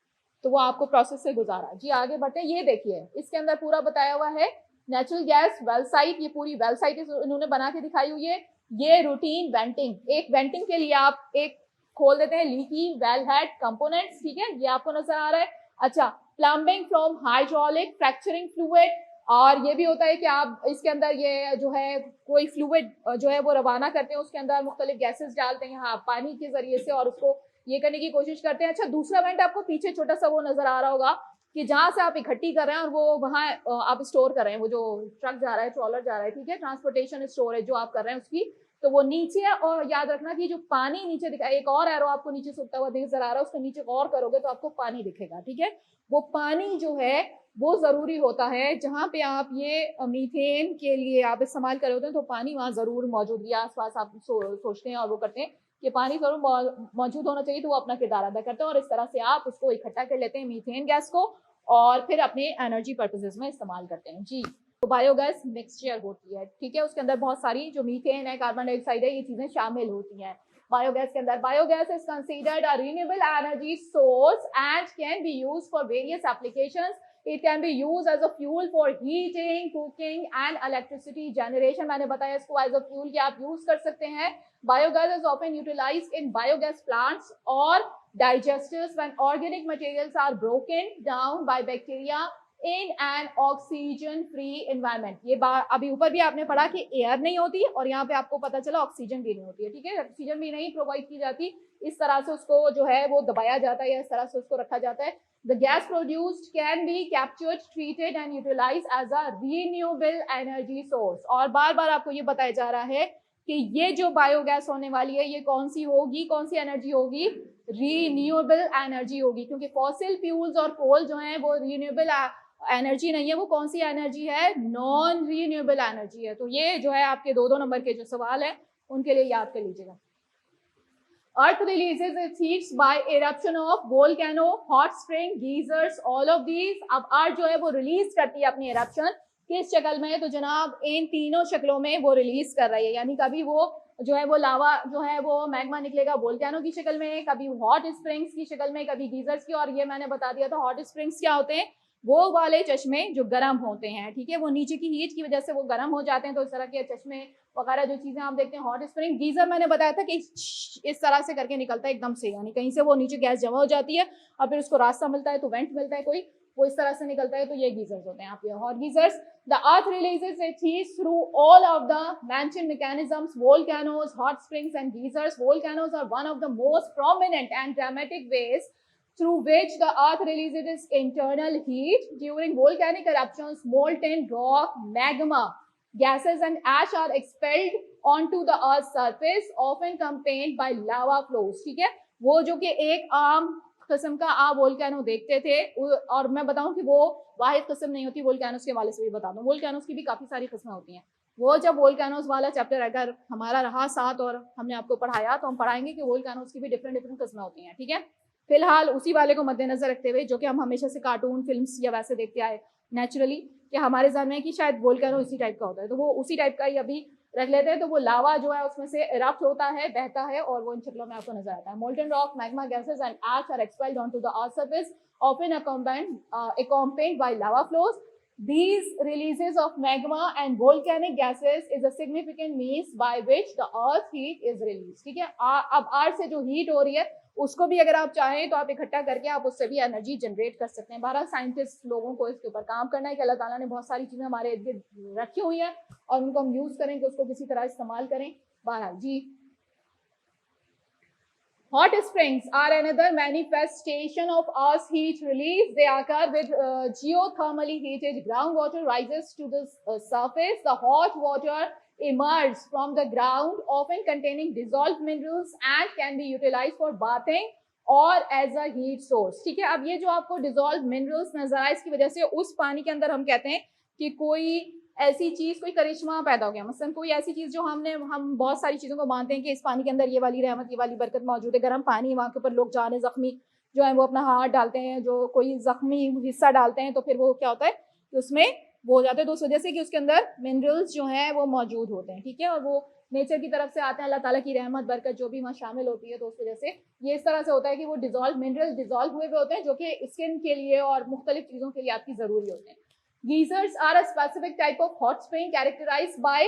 तो वो आपको प्रोसेस से गुजारा। जी आगे बढ़ते हैं, ये देखिए इसके अंदर पूरा बताया हुआ है नेचुरल गैस वेल साइट, ये पूरी वेल साइट इन्होंने बना के दिखाई हुई है। ये रूटीन वेंटिंग, एक वेंटिंग के लिए आप एक खोल देते हैं लीकी वेल हेड कंपोनेंट्स, ठीक है, ये आपको नजर आ रहा है। अच्छा, plumbing from hydraulic fracturing fluid, और ये भी होता है कि आप इसके अंदर ये जो है कोई फ्लूइड जो है वो रवाना करते हैं, उसके अंदर मुख्तलिफ गैसेस डालते हैं, हाँ, पानी के जरिए से, और उसको ये करने की कोशिश करते हैं। अच्छा, दूसरा वेंट आपको पीछे छोटा सा वो नजर आ रहा होगा कि जहाँ से आप इकट्ठी कर रहे हैं और वो वहाँ आप स्टोर कर रहे हैं, वो जो ट्रक जा रहा है, ट्रॉलर जा रहा है, ठीक है, ट्रांसपोर्टेशन स्टोरेज जो आप कर रहे हैं उसकी, तो वो नीचे, और याद रखना कि जो पानी नीचे दिखा, एक और एरो आपको नीचे से उठता हुआ नजर आ रहा है, उसको नीचे गौर करोगे तो आपको पानी दिखेगा, ठीक है। वो पानी जो है वो जरूरी होता है, जहाँ पे आप ये मीथेन के लिए आप इस्तेमाल कर रहे होते हैं तो पानी वहाँ जरूर मौजूद है, आसपास आप सोचते हैं और वो करते हैं कि पानी जरूर मौजूद होना चाहिए, तो वो अपना किरदार अदा करते हैं और इस तरह से आप उसको इकट्ठा कर लेते हैं मीथेन गैस को, और फिर अपने एनर्जी पर्पसेस में इस्तेमाल करते हैं जी। तो बायोगैस मिक्सचर होती है, ठीक है, उसके अंदर बहुत सारी जो मीथेन है, कार्बन डाइऑक्साइड है, ये चीजें शामिल होती हैं बायोगैस के अंदर। Biogas is considered a renewable energy source and can be used for various applications. It can be used as a fuel for heating, cooking and electricity generation. मैंने बताया इसको as a fuel कि आप use कर सकते हैं। Biogas is often utilized in biogas plants or digesters when organic materials are broken down by bacteria in an oxygen free environment. ये अभी ऊपर भी आपने पढ़ा कि एयर नहीं होती और यहाँ पे आपको पता चला ऑक्सीजन भी नहीं होती है, ठीक है, ऑक्सीजन भी नहीं प्रोवाइड की जाती, इस तरह से उसको जो है वो दबाया जाता है या इस तरह से उसको रखा जाता है। The gas produced can be captured, treated and utilized as a renewable energy source. और बार बार आपको ये बताया जा रहा है कि ये जो बायोगैस होने वाली है ये कौन सी होगी, कौन सी एनर्जी होगी, रीन्यूएबल एनर्जी होगी, क्योंकि फॉसिल फ्यूल्स और कोल जो है वो रीन्यूएबल एनर्जी नहीं है, वो कौन सी एनर्जी है, नॉन रीन्यूएबल एनर्जी है। तो ये जो है आपके दो नंबर के जो सवाल है उनके लिए याद कर लीजिएगा। Earth releases its heat by eruption of volcano, hot spring, geysers, all of these. अब अर्थ जो है वो रिलीज करती है अपनी eruption किस शक्ल में, तो जनाब इन तीनों शक्लों में वो रिलीज कर रही है। यानी कभी वो जो है वो लावा जो है वो मैग्मा निकलेगा वोल्केनो की शक्ल में, कभी हॉट स्प्रिंग्स की शक्ल में, कभी गीजर्स की। और ये मैंने बता दिया था हॉट स्प्रिंग्स क्या होते हैं, वो वाले चश्मे जो गर्म होते हैं, ठीक है, वो नीचे की हीट की वजह से वो गर्म हो जाते हैं, तो इस तरह के चश्मे वगैरह जो चीजें आप देखते हैं हॉट स्प्रिंग। गीजर मैंने बताया था कि इस तरह से करके निकलता है एकदम से, यानी कहीं से वो नीचे गैस जमा हो जाती है और फिर उसको रास्ता मिलता है तो वेंट मिलता है कोई, वो इस तरह से निकलता है, तो ये गीजर्स होते हैं आपके hot geysers. The earth releases its heat through all of the mentioned mechanisms, volcanoes, hot springs and geysers. Volcanoes are one of the most prominent and dramatic ways through which the earth releases its internal heat. During volcanic eruptions, molten rock, magma, gases and ash are expelled onto the earth's surface, often accompanied by lava flows. ठीक है, वो जो कि एक आम किस्म का आप वोल्केनो देखते थे, और मैं बताऊं कि वो वाहिद किस्म नहीं होती, वोल्केनोस के वाले से भी बता दूं, वोल्केनोस की भी काफी सारी किस्में होती हैं। वो जब वोल्केनोस वाला चैप्टर अगर हमारा रहा साथ और हमने आपको पढ़ाया तो हम पढ़ाएंगे कि वोल्केनोस की भी डिफरेंट किस्में होती हैं, ठीक है। फिलहाल उसी वाले को मद्देनजर रखते हुए जो कि हम हमेशा से कार्टून फिल्म्स या वैसे देखते आए नेचुरली, कि हमारे जहन में कि शायद वोल्केनो इसी टाइप का होता है, तो वो उसी टाइप का ही अभी रख लेते हैं। तो वो लावा जो है उसमें से इरप्ट होता है, बहता है, और वो इन शक्लों में आपको नजर आता है। Molten rock, magma, gases and ash are expelled onto the earth surface, often accompanied by lava flows. These releases of magma and volcanic gases is a significant means by which the earth heat is released. ठीक है, अब अर्थ से जो heat हो रही है उसको भी अगर आप चाहें तो आप इकट्ठा करके आप उससे भी एनर्जी जनरेट कर सकते हैं। बहरहाल साइंटिस्ट लोगों को इसके ऊपर काम करना है कि अल्लाह ताला ने बहुत सारी चीजें हमारे इर्द गिर्द रखी हुई हैं और उनको हम यूज करें कि उसको किसी तरह इस्तेमाल करें। बहरहाल जी, hot springs are another manifestation of Earth's heat release. They occur with geothermally heated groundwater rises to the surface. The hot water emerges from the ground, often containing dissolved minerals, and can be utilized for bathing or as a heat source. ठीक है, अब ये जो आपको dissolved minerals नजर आए, इसकी वजह से उस पानी के अंदर हम कहते हैं कि कोई ऐसी चीज, कोई करिश्मा पैदा हो गया। मसलन कोई ऐसी चीज जो हम बहुत सारी चीजों को मानते हैं कि इस पानी के अंदर ये वाली रहमत, ये वाली बरकत मौजूद है, गर्म पानी, वहाँ के ऊपर लोग जाने जख्मी जो है वो अपना हाथ डालते हैं, जो कोई जख्मी हिस्सा डालते हैं तो फिर वो क्या होता है कि उसमें वो हो जाता है, तो उस वजह से कि उसके अंदर मिनरल्स जो हैं वो मौजूद होते हैं, ठीक है, और वो नेचर की तरफ से आते हैं, अल्लाह ताला की रहमत बरकत जो भी वहाँ शामिल होती है, तो उस वजह से ये इस तरह से होता है कि वो डिजॉल्व मिनरल डिजॉल्व हुए हुए होते हैं जो कि स्किन के लिए और मुख्तलिफ चीज़ों के लिए आपकी ज़रूरी होते हैं। Geysers are a specific type of hot spring characterized by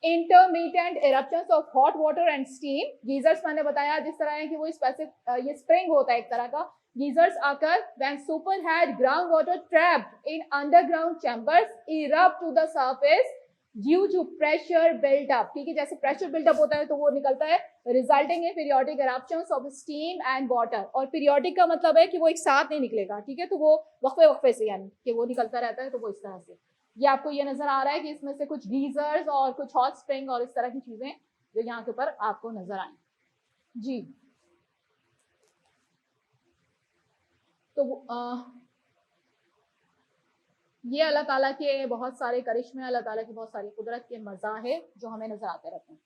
intermittent eruptions of hot water and steam. Geysers मैंने बताया जिस तरह है कि वो स्पेसिफिक ये स्प्रिंग होता है एक तरह का। Geysers occur when superhead groundwater trapped in underground chambers erupt to the surface due to pressure built up. ठीक है, जैसे pressure built up होता है तो वो निकलता है resulting in periodic eruptions of steam and water. और periodic का मतलब है कि वो एक साथ नहीं निकलेगा, ठीक है, तो वो वक्फे वक्फे से यानी कि वो निकलता रहता है, तो वो इस तरह से। ये आपको ये नजर आ रहा है कि इसमें से कुछ गीजर्स और कुछ हॉट स्प्रिंग और इस तरह की चीजें जो यहाँ के ऊपर आपको नजर आए जी। तो ये अल्लाह ताला के बहुत सारे करिश्मे, अल्लाह ताला की बहुत सारी कुदरत के मज़ाहिर जो हमें नजर आते रहते हैं।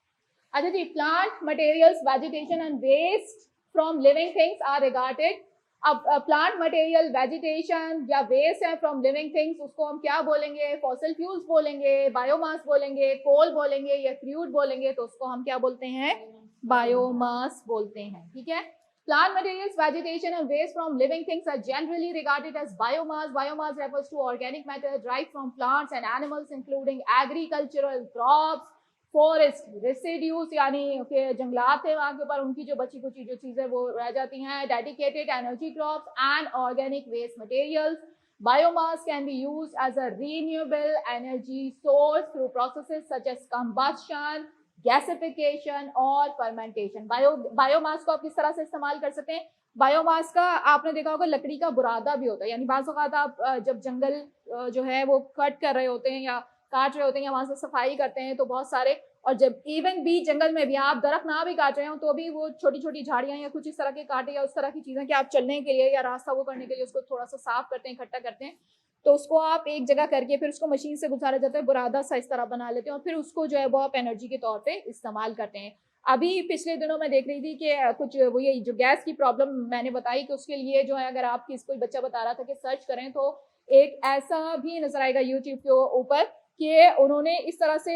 अच्छा जी, plant materials, vegetation and waste from living things are regarded अब प्लांट मटेरियल, वेजिटेशन या वेस्ट है फ्रॉम लिविंग थिंग्स, उसको हम क्या बोलेंगे? फॉसिल फ्यूल्स बोलेंगे, बायोमास बोलेंगे, कोल बोलेंगे या क्रूड बोलेंगे, तो उसको हम क्या बोलते हैं? बायोमास बोलते हैं। ठीक है, plant materials, vegetation and waste from living things are generally regarded as biomass. Biomass refers to organic matter derived from plants and animals including agricultural crops, forest residues, यानी कि जंगलात है वहां के ऊपर, उनकी जो बची कुची जो चीजें वो रह जाती हैं, dedicated energy crops and organic waste materials. Biomass can be used as a renewable energy source through processes such as combustion, gasification और फर्मेंटेशन. बायोमास को आप किस तरह से इस्तेमाल कर सकते हैं? बायोमास का आपने देखा होगा लकड़ी का बुरादा भी होता है, यानी बाज़ औक़ात आप जब जंगल जो है वो कट कर रहे होते हैं या काट रहे होते हैं या वहां से सफाई करते हैं तो बहुत सारे, और जब इवन भी जंगल में भी आप दरख्त ना भी काट रहे हो तो भी वो छोटी छोटी झाड़ियां या कुछ इस तरह के कांटे या उस तरह की चीजें कि आप चलने के लिए या रास्ता वो करने के लिए उसको थोड़ा सा साफ करते हैं, इकट्ठा करते हैं, तो उसको आप एक जगह करके फिर उसको मशीन से गुजारा जाता है, बुरादा सा इस तरह बना लेते हैं और फिर उसको जो है वो आप एनर्जी के तौर पे इस्तेमाल करते हैं. अभी पिछले दिनों में देख रही थी कि कुछ वो ये जो गैस की प्रॉब्लम मैंने बताई कि उसके लिए जो है अगर आप कोई बच्चा बता रहा था कि सर्च करें तो एक ऐसा भी नजर आएगा यूट्यूब के ऊपर कि उन्होंने इस तरह से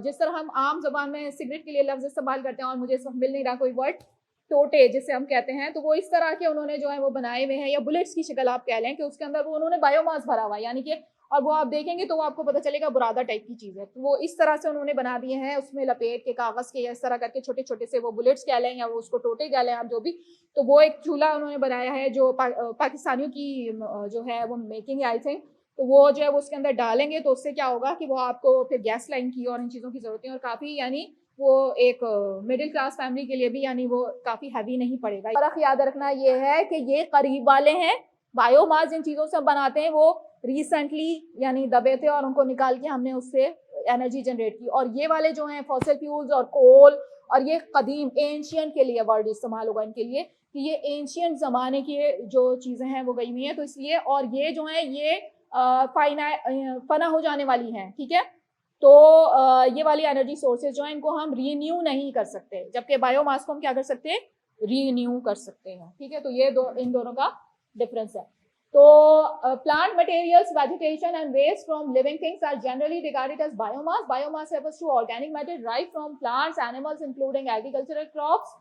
जिस तरह हम आम जबान में सिगरेट के लिए लफ्ज इस्तेमाल करते हैं और मुझे इस वक्त मिल नहीं रहा कोई वर्ड, टोटे जिसे हम कहते हैं, तो वो इस तरह के उन्होंने जो है वो बनाए हुए हैं, या बुलेट्स की शक्ल आप कह लें कि उसके अंदर वो उन्होंने बायोमास भरा हुआ है, यानी कि और वो आप देखेंगे तो वो आपको पता चलेगा बुरादा टाइप की चीज़ है, तो वो इस तरह से उन्होंने बना दिए हैं, उसमें लपेट के कागज़ के या इस तरह करके छोटे छोटे से वो बुलेट्स कह लें या वो उसको टोटे कह लें आप जो भी, तो वो एक चूल्हा उन्होंने बनाया है जो पाकिस्तानियों की जो है वो मेकिंग है आई थिंक, तो वो जो है वो उसके अंदर डालेंगे तो उससे क्या होगा कि वो आपको फिर गैस लाइन की और इन चीज़ों की ज़रूरत है और काफ़ी यानी वो एक मिडिल क्लास फैमिली के लिए भी यानी वो काफ़ी हैवी नहीं पड़ेगा. फर्क याद रखना ये है कि ये करीब वाले हैं, बायोमास जिन चीज़ों से बनाते हैं वो रिसेंटली यानी दबे थे और उनको निकाल के हमने उससे एनर्जी जनरेट की, और ये वाले जो हैं फॉसिल फ्यूल्स और कोल, और ये कदीम एंशियंट के लिए वर्ड इस्तेमाल होगा इनके लिए कि ये एंशियंट ज़माने की जो चीज़ें हैं वो गई हुई हैं, तो इसलिए, और ये जो हैं ये फना हो जाने वाली हैं. ठीक है, तो ये वाली एनर्जी सोर्सेज जो हैं इनको हम रीन्यू नहीं कर सकते, जबकि बायोमास को हम क्या कर सकते हैं? रीन्यू कर सकते हैं. ठीक है, तो ये इन दोनों का डिफरेंस है. तो plant materials, vegetation and waste from living things are generally regarded as biomass. Biomass refers to organic matter derived from plants, animals including agricultural crops,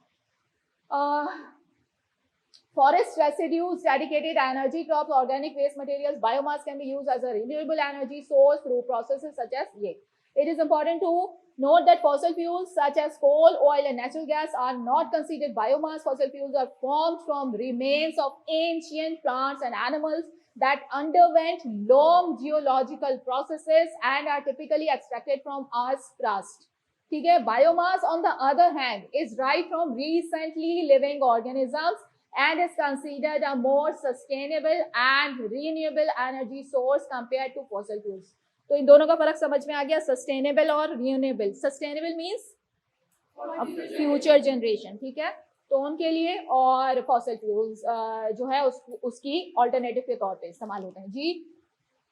forest residues, dedicated energy crops, organic waste materials. Biomass can be used as a renewable energy source through processes such as ये. It is important to note that fossil fuels such as coal, oil and natural gas are not considered biomass. Fossil fuels are formed from remains of ancient plants and animals that underwent long geological processes and are typically extracted from Earth's crust. ठीक है, biomass on the other hand is derived from recently living organisms and is considered a more sustainable and renewable energy source compared to fossil fuels. तो इन दोनों का फर्क समझ में आ गया, sustainable और renewable. Sustainable means future generation, ठीक है, तो उनके लिए, और फॉसिल फ्यूल्स जो है उसकी ऑल्टरनेटिव के तौर पे इस्तेमाल होते हैं. जी,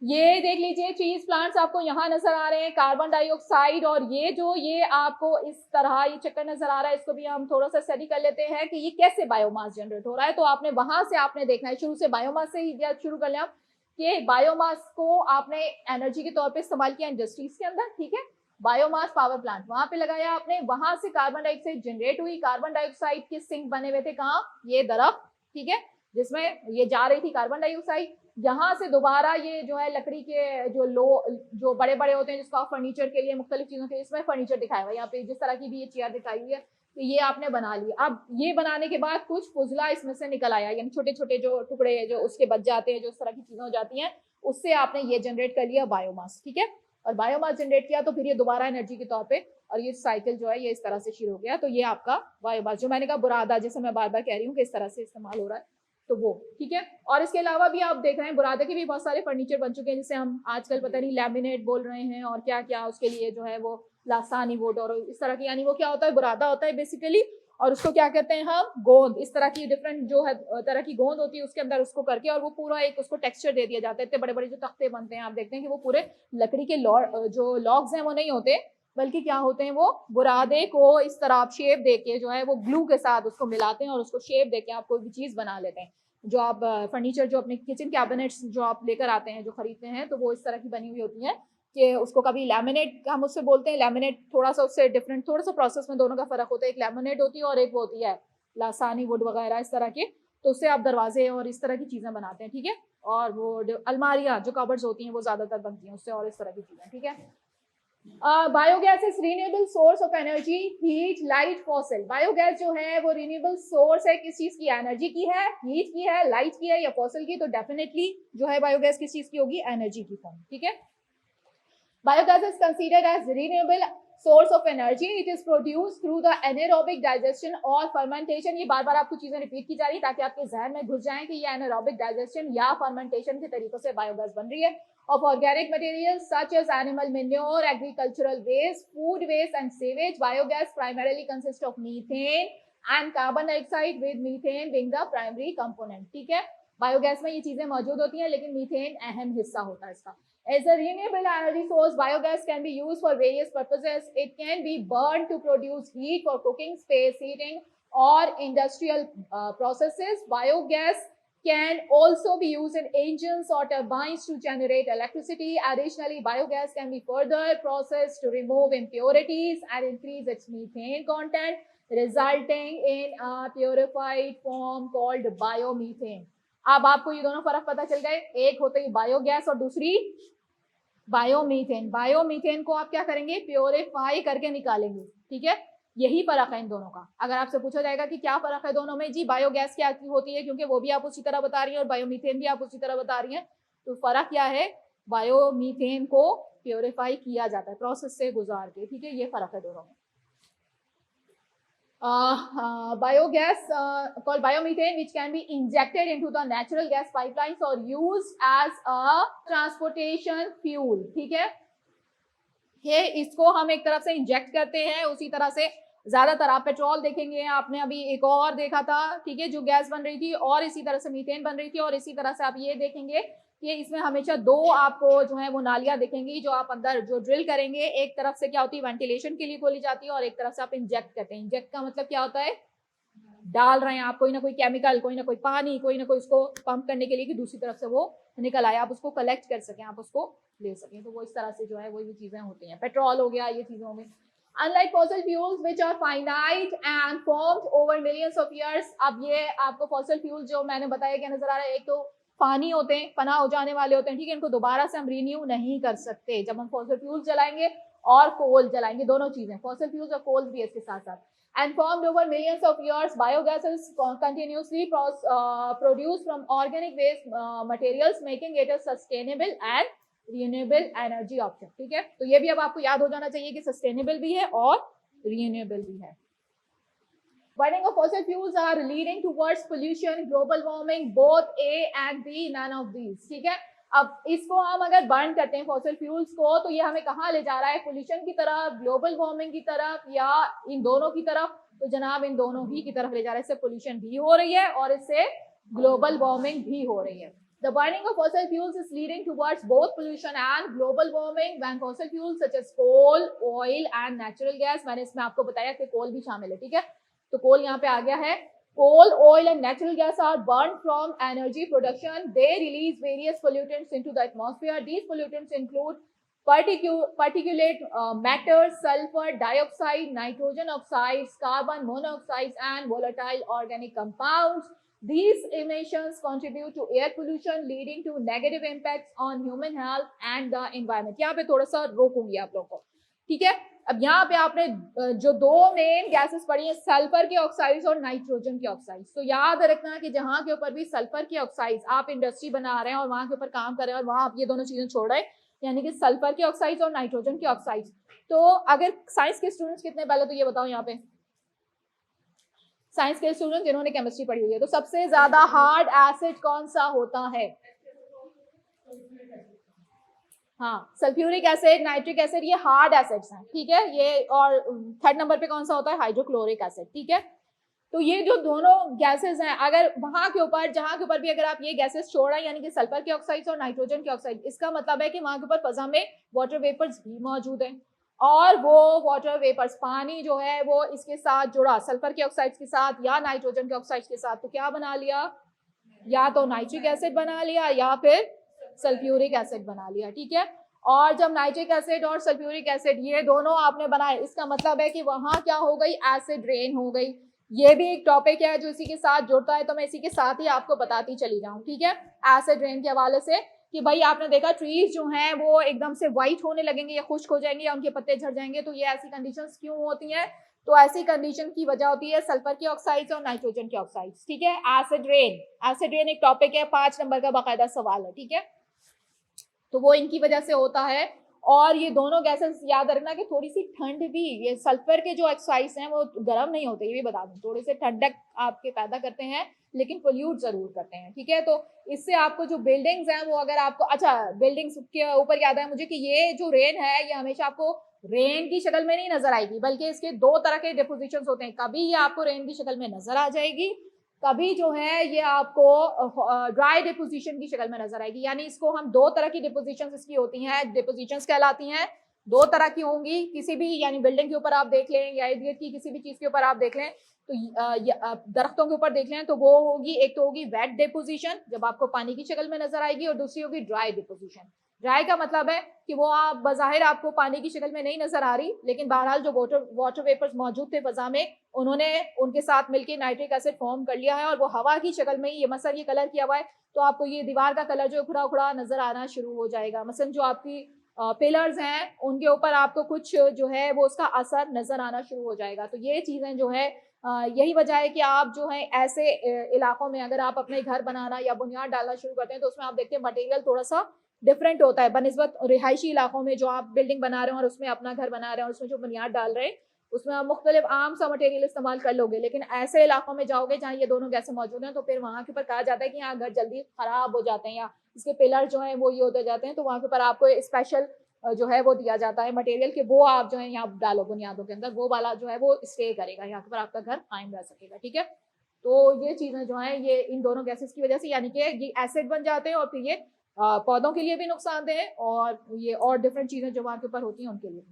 ये देख लीजिए चीज प्लांट्स आपको यहाँ नजर आ रहे हैं, कार्बन डाइऑक्साइड, और ये आपको इस तरह ये चक्कर नजर आ रहा है, इसको भी हम थोड़ा सा स्टडी कर लेते हैं कि ये कैसे बायोमास जनरेट हो रहा है. तो आपने वहां से आपने देखना है, शुरू से बायोमास से ही शुरू कर लें आप कि बायोमास को आपने एनर्जी के तौर पे इस्तेमाल किया इंडस्ट्रीज के अंदर. ठीक है, बायोमास पावर प्लांट वहां पे लगाया आपने, वहां से कार्बन डाइऑक्साइड जनरेट हुई. कार्बन डाइऑक्साइड के सिंक बने हुए थे कहाँ? ये दरख्त, ठीक है, जिसमें ये जा रही थी कार्बन डाइऑक्साइड. यहाँ से दोबारा ये जो है लकड़ी के जो बड़े बड़े होते हैं जिसको आप फर्नीचर के लिए मुख्तलिफ चीज़ों के, इसमें फर्नीचर दिखाया हुआ है यहाँ पे, जिस तरह की भी ये चेयर दिखाई हुई है, तो ये आपने बना लिया. अब ये बनाने के बाद कुछ फुजला इसमें से निकल आया, यानी छोटे छोटे जो टुकड़े जो उसके बच जाते हैं, जो इस तरह की चीज़ें हो जाती हैं, उससे आपने ये जनरेट कर लिया बायोमास. ठीक है, और बायोमास जनरेट किया तो फिर ये दोबारा एनर्जी के तौर पे, और ये साइकिल जो है ये इस तरह से शुरू हो गया. तो ये आपका बायोमास, जो मैंने कहा बुरादा, जैसे मैं बार बार कह रही हूँ कि इस तरह से इस्तेमाल हो रहा है, तो वो ठीक है. और इसके अलावा भी आप देख रहे हैं बुरादे के भी बहुत सारे फर्नीचर बन चुके हैं, जिसे हम आजकल पता नहीं लैमिनेट बोल रहे हैं और क्या क्या, उसके लिए जो है वो लासानी वुड और इस तरह की, यानी वो क्या होता है, बुरादा होता है बेसिकली, और उसको क्या कहते हैं हम, गोंद. इस तरह की डिफरेंट जो है तरह की गोंद होती है उसके अंदर उसको करके, और वो पूरा एक उसको टेक्सचर दे दिया जाता है. इतने बड़े बड़े जो तख्ते बनते हैं आप देखते हैं कि वो पूरे लकड़ी के जो लॉग्स हैं वो नहीं होते, बल्कि क्या होते हैं, वो बुरादे को इस तरह आप शेप देके जो है वो ग्लू के साथ उसको मिलाते हैं और उसको शेप देके आप कोई भी चीज़ बना लेते हैं. जो आप फर्नीचर जो अपने किचन कैबिनेट्स जो आप लेकर आते हैं, जो खरीदते हैं, तो वो इस तरह की बनी हुई होती हैं कि उसको कभी लैमिनेट हम उससे बोलते हैं। लैमिनेट थोड़ा सा उससे डिफरेंट, थोड़ा सा प्रोसेस में दोनों का फर्क होता है। एक लैमिनेट होती है और एक वो होती है लासानी वुड वगैरह इस तरह के। तो उससे आप दरवाजे और इस तरह की चीज़ें बनाते हैं, ठीक है। और वो अलमारियाँ जो कबर्ड्स होती हैं वो ज़्यादातर बनती हैं उससे, और इस तरह की चीज़ें, ठीक है। Biogas is renewable source of energy, heat, light, fossil. Biogas जो है वो रिन्यूएबल सोर्स है, किस चीज की? एनर्जी की है, हीट की है, लाइट की है या फॉसिल की? तो डेफिनेटली जो है बायोगैस किस चीज की होगी? एनर्जी की फॉर्म, ठीक है। Biogas is considered as renewable source of energy. It is produce through the anaerobic digestion और फर्मेंटेशन। ये बार बार आपको चीजें रिपीट की जा रही है ताकि आपके जहन में घुस जाए कि ये एनारोबिक डाइजेशन या फर्मेंटेशन के तरीकों से बायोगैस बन रही है। Of organic materials such as animal manure, agricultural waste, food waste and sewage, biogas primarily consists of methane and carbon dioxide, with methane being the primary component, ठीक है। Biogas में ये चीजें मौजूद होती हैं लेकिन मीथेन अहम हिस्सा होता है इसका। As a renewable energy source, biogas can be used for various purposes. It can be burned to produce heat for cooking, space heating, or industrial processes. Biogas can also be used in engines or turbines to generate electricity. Additionally, biogas can be further processed to remove impurities and increase its methane content, resulting in a purified form called biomethane. अब आपको ये दोनों फर्क पता चल गए, एक होते ही बायोगैस और दूसरी बायोमीथेन। बायोमीथेन को आप क्या करेंगे? प्योरीफाई करके निकालेंगे, ठीक है। यही फर्क है इन दोनों का। अगर आपसे पूछा जाएगा कि क्या फर्क है दोनों में, जी बायोगैस क्या होती है, क्योंकि वो भी आप उसी तरह बता रही हैं और बायोमीथेन भी आप उसी तरह बता रही हैं, तो फर्क क्या है? बायोमीथेन को प्योरीफाई किया जाता है प्रोसेस से गुजार के, ठीक है। ये फर्क है दोनों में। biogas called biomethane, which can be injected into the natural gas pipelines or used as a transportation fuel, ठीक है। ये इसको हम एक तरफ से इंजेक्ट करते हैं, उसी तरह से ज्यादातर आप पेट्रोल देखेंगे, आपने अभी एक और देखा था, ठीक है, जो गैस बन रही थी, और इसी तरह से मीथेन बन रही थी, और इसी तरह से आप ये देखेंगे कि इसमें हमेशा दो आपको जो है वो नालियां दिखेंगी जो आप अंदर जो ड्रिल करेंगे। एक तरफ से क्या होती है? वेंटिलेशन के लिए खोली जाती है, और एक तरफ से आप इंजेक्ट करते हैं। इंजेक्ट का मतलब क्या होता है? डाल रहे हैं आप कोई ना कोई केमिकल, कोई ना कोई पानी, कोई ना कोई उसको पंप करने के लिए कि दूसरी तरफ से वो निकल आए, आप उसको कलेक्ट कर सकें, आप उसको ले सकें। तो वो इस तरह से जो है वो ये चीजें होती हैं। पेट्रोल हो गया, ये चीजें हो गई। Unlike fossil fuels which are finite and formed over millions of years, अब ये आपको fossil fuels जो मैंने बताया क्या नजर आ रहा है? एक तो पानी होते हैं, फना हो जाने वाले होते हैं, ठीक है, इनको दोबारा से हम रिन्यू नहीं कर सकते। जब हम फॉसिल फ्यूल्स जलाएंगे और कोल जलाएंगे, दोनों चीजें, फॉसिल फ्यूल्स और कोल भी इसके साथ साथ। And formed over millions of years, biogas is continuously produced from organic waste materials, making it a sustainable and renewable energy option, ठीक है। तो ये भी अब आपको याद हो जाना चाहिए कि सस्टेनेबल भी है और रिन्यूएबल भी है। Burning of fossil fuels are leading towards pollution, global warming, both A and B, none of these, ठीक है। अब इसको हम अगर बर्न करते हैं फॉसिल फ्यूल्स को, तो ये हमें कहाँ ले जा रहा है? पोल्यूशन की तरफ, ग्लोबल वार्मिंग की तरफ, या इन दोनों की तरफ? तो जनाब इन दोनों ही की तरफ ले जा रहा है। इससे पोल्यूशन भी हो रही है और इससे ग्लोबल वार्मिंग भी हो रही है। The burning of fossil fuels is leading towards both pollution and global warming when fossil fuels such as coal, oil and natural gas, मैंने इसमें आपको बताया कि कोल भी शामिल है, ठीक है। तो कोल यहाँ पे आ गया है। Coal, oil and natural gas are burned from energy production. They release various pollutants into the atmosphere. These pollutants include particulate matter, sulfur dioxide, nitrogen oxides, carbon monoxides and volatile organic compounds. These emissions contribute to air pollution, leading to negative impacts on human health and the environment. यहाँ पे थोड़ा सा रोकूंगी आप लोगों को, ठीक है। अब यहाँ पे आपने जो दो मेन गैसेस पढ़ी हैं, सल्फर के ऑक्साइड्स और नाइट्रोजन के ऑक्साइड्स, तो याद रखना कि जहाँ के ऊपर भी सल्फर के ऑक्साइड्स, आप इंडस्ट्री बना रहे हैं और वहां के ऊपर काम कर रहे हैं और वहां आप ये दोनों चीजें छोड़ रहे हैं, यानी कि सल्फर के ऑक्साइड्स और नाइट्रोजन के ऑक्साइड्स। तो अगर साइंस के स्टूडेंट्स कितने, पहले तो ये बताओ यहाँ पे साइंस के स्टूडेंट जिन्होंने केमिस्ट्री पढ़ी हुई है, तो सबसे ज्यादा हार्ड एसिड कौन सा होता है? हाँ, सल्फ्यूरिक एसिड, नाइट्रिक एसिड, ये हार्ड एसिड्स हैं, ठीक है ये। और थर्ड नंबर पे कौन सा होता है? हाइड्रोक्लोरिक एसिड, ठीक है। तो ये जो दोनों गैसेस हैं, अगर वहां के ऊपर जहां के ऊपर भी अगर आप ये गैसेस छोड़ रहे हैं, यानी कि सल्फर के ऑक्साइड्स और नाइट्रोजन के ऑक्साइड, इसका मतलब है कि वहां के ऊपर फजा में वाटर वेपर्स भी मौजूद हैं, और वो वाटर वेपर्स, पानी जो है वो इसके साथ जुड़ा, सल्फर के ऑक्साइड्स के साथ या नाइट्रोजन के ऑक्साइड्स के साथ, तो क्या बना लिया? या तो नाइट्रिक एसिड बना लिया या फिर सल्फ्यूरिक एसिड बना लिया, ठीक है। और जब नाइट्रिक एसिड और सल्फ्यूरिक एसिड ये दोनों आपने बनाए, इसका मतलब है कि वहां क्या हो गई, एसिड रेन हो गई। ये भी एक टॉपिक है जो इसी के साथ जुड़ता है, तो मैं इसी के साथ ही आपको बताती चली जाऊं, ठीक है। एसिड रेन के हवाले से कि भाई आपने देखा ट्रीज जो हैं वो एकदम से व्हाइट होने लगेंगे या खुश्क हो जाएंगे या उनके पत्ते झड़ जाएंगे, तो ये ऐसी कंडीशंस क्यों होती हैं? तो ऐसी कंडीशन की वजह होती है सल्फर के ऑक्साइड्स और नाइट्रोजन के ऑक्साइड्स, ठीक है। एसिड रेन, एसिड रेन एक टॉपिक है, 5 नंबर का बाकायदा सवाल है, ठीक है। तो वो इनकी वजह से होता है। और ये दोनों गैसेस याद रखना कि थोड़ी सी ठंड भी, ये सल्फर के जो ऑक्साइड्स हैं वो गर्म नहीं होते, ये भी बता दूं, थोड़े से ठंडक आपके पैदा करते हैं लेकिन पोल्यूट जरूर करते हैं, ठीक है। तो इससे आपको जो बिल्डिंग्स हैं वो अगर आपको, अच्छा बिल्डिंग्स के ऊपर याद है मुझे कि ये जो रेन है ये हमेशा आपको रेन की शक्ल में नहीं नजर आएगी, बल्कि इसके 2 तरह के डिपोजिशन होते हैं। कभी ये आपको रेन की शक्ल में नजर आ जाएगी, कभी जो है ये आपको ड्राई डिपोजिशन की शक्ल में नजर आएगी। यानी इसको हम 2 तरह की डिपोजिशंस इसकी होती हैं, डिपोजिशंस कहलाती हैं, 2 तरह की होंगी। किसी भी यानी बिल्डिंग के ऊपर आप देख लें या इर्द गिर्द की किसी भी चीज के ऊपर आप देख लें, तो दरख्तों के ऊपर देख लें तो वो होगी, एक तो होगी वेट डिपोजिशन जब आपको पानी की शक्ल में नजर आएगी, और दूसरी होगी ड्राई डिपोजिशन। ड्राई का मतलब है कि वो आप बज़ाहिर आपको पानी की शक्ल में नहीं नजर आ रही, लेकिन बहरहाल जो वाटर वेपर्स मौजूद थे फजा में, उन्होंने उनके साथ मिलकर नाइट्रिक एसिड फॉर्म कर लिया है और वो हवा की शक्ल में ये मसल ये कलर किया हुआ है, तो आपको ये दीवार का कलर जो उखड़ा उखड़ा नजर आना शुरू हो जाएगा। मसलन जो आपकी पिलर्स हैं उनके ऊपर आपको कुछ जो है वो उसका असर नजर आना शुरू हो जाएगा। तो ये चीजें जो है यही वजह है कि आप जो है ऐसे इलाकों में अगर आप अपने घर बनाना या बुनियाद डालना शुरू करते हैं तो उसमें आप देखते हैं मटेरियल थोड़ा सा डिफरेंट होता है बनिस्बत रिहायशी इलाकों में जो आप बिल्डिंग बना रहे हो और उसमें अपना घर बना रहे हो और उसमें जो बुनियाद डाल रहे हैं उसमें आप मुख्तलिफ आम सा मटेरियल इस्तेमाल कर लोगे। लेकिन ऐसे इलाकों में जाओगे जहाँ ये दोनों गैसें मौजूद हैं तो फिर वहाँ के ऊपर कहा जाता है कि यहाँ घर जल्दी खराब हो जाते हैं या इसके पिलर जो है वो ये होते जाते हैं, तो वहाँ के ऊपर आपको स्पेशल जो है वो दिया जाता है मटेरियल के, वो आप जो है यहाँ डालो बुनियादों के अंदर, वो वाला जो है वो स्टे करेगा, यहाँ पर आपका घर कायम रह सकेगा, ठीक है। तो ये चीजें जो है ये इन दोनों गैसेस की वजह से यानी कि ये एसिड बन जाते हैं और फिर ये पौधों के लिए भी नुकसानदेह है और ये और डिफरेंट चीजें जो वहाँ के ऊपर होती हैं उनके लिए।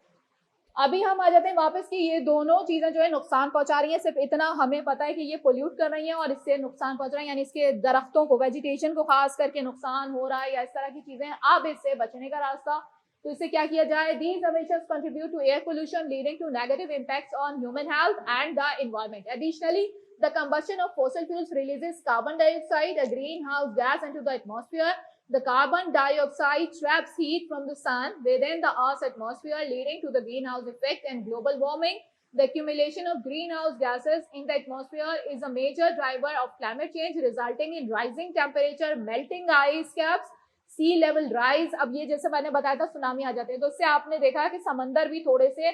अभी हम आ जाते हैं वापस कि ये दोनों चीजें जो है नुकसान पहुंचा रही हैं, सिर्फ इतना हमें पता है कि ये पोल्यूट कर रही हैं और इससे नुकसान पहुंच रहा है, यानी इसके दरख्तों को, वेजिटेशन को खास करके नुकसान हो रहा है या इस तरह की चीजें। अब इससे बचने का रास्ता, तो इससे क्या किया जाए, these emissions contribute to air pollution leading to negative impacts on human health and the environment. Additionally, the combustion of fossil fuels releases carbon dioxide, a greenhouse gas, into the atmosphere. The carbon dioxide traps heat from the sun within the Earth's atmosphere, leading to the greenhouse effect and global warming. The accumulation of greenhouse gases in the atmosphere is a major driver of climate change, resulting in rising temperature, melting ice caps, C level rise. अब ये जैसे मैंने बताया था tsunami आ जाते हैं, तो इससे आपने देखा कि समंदर भी थोड़े से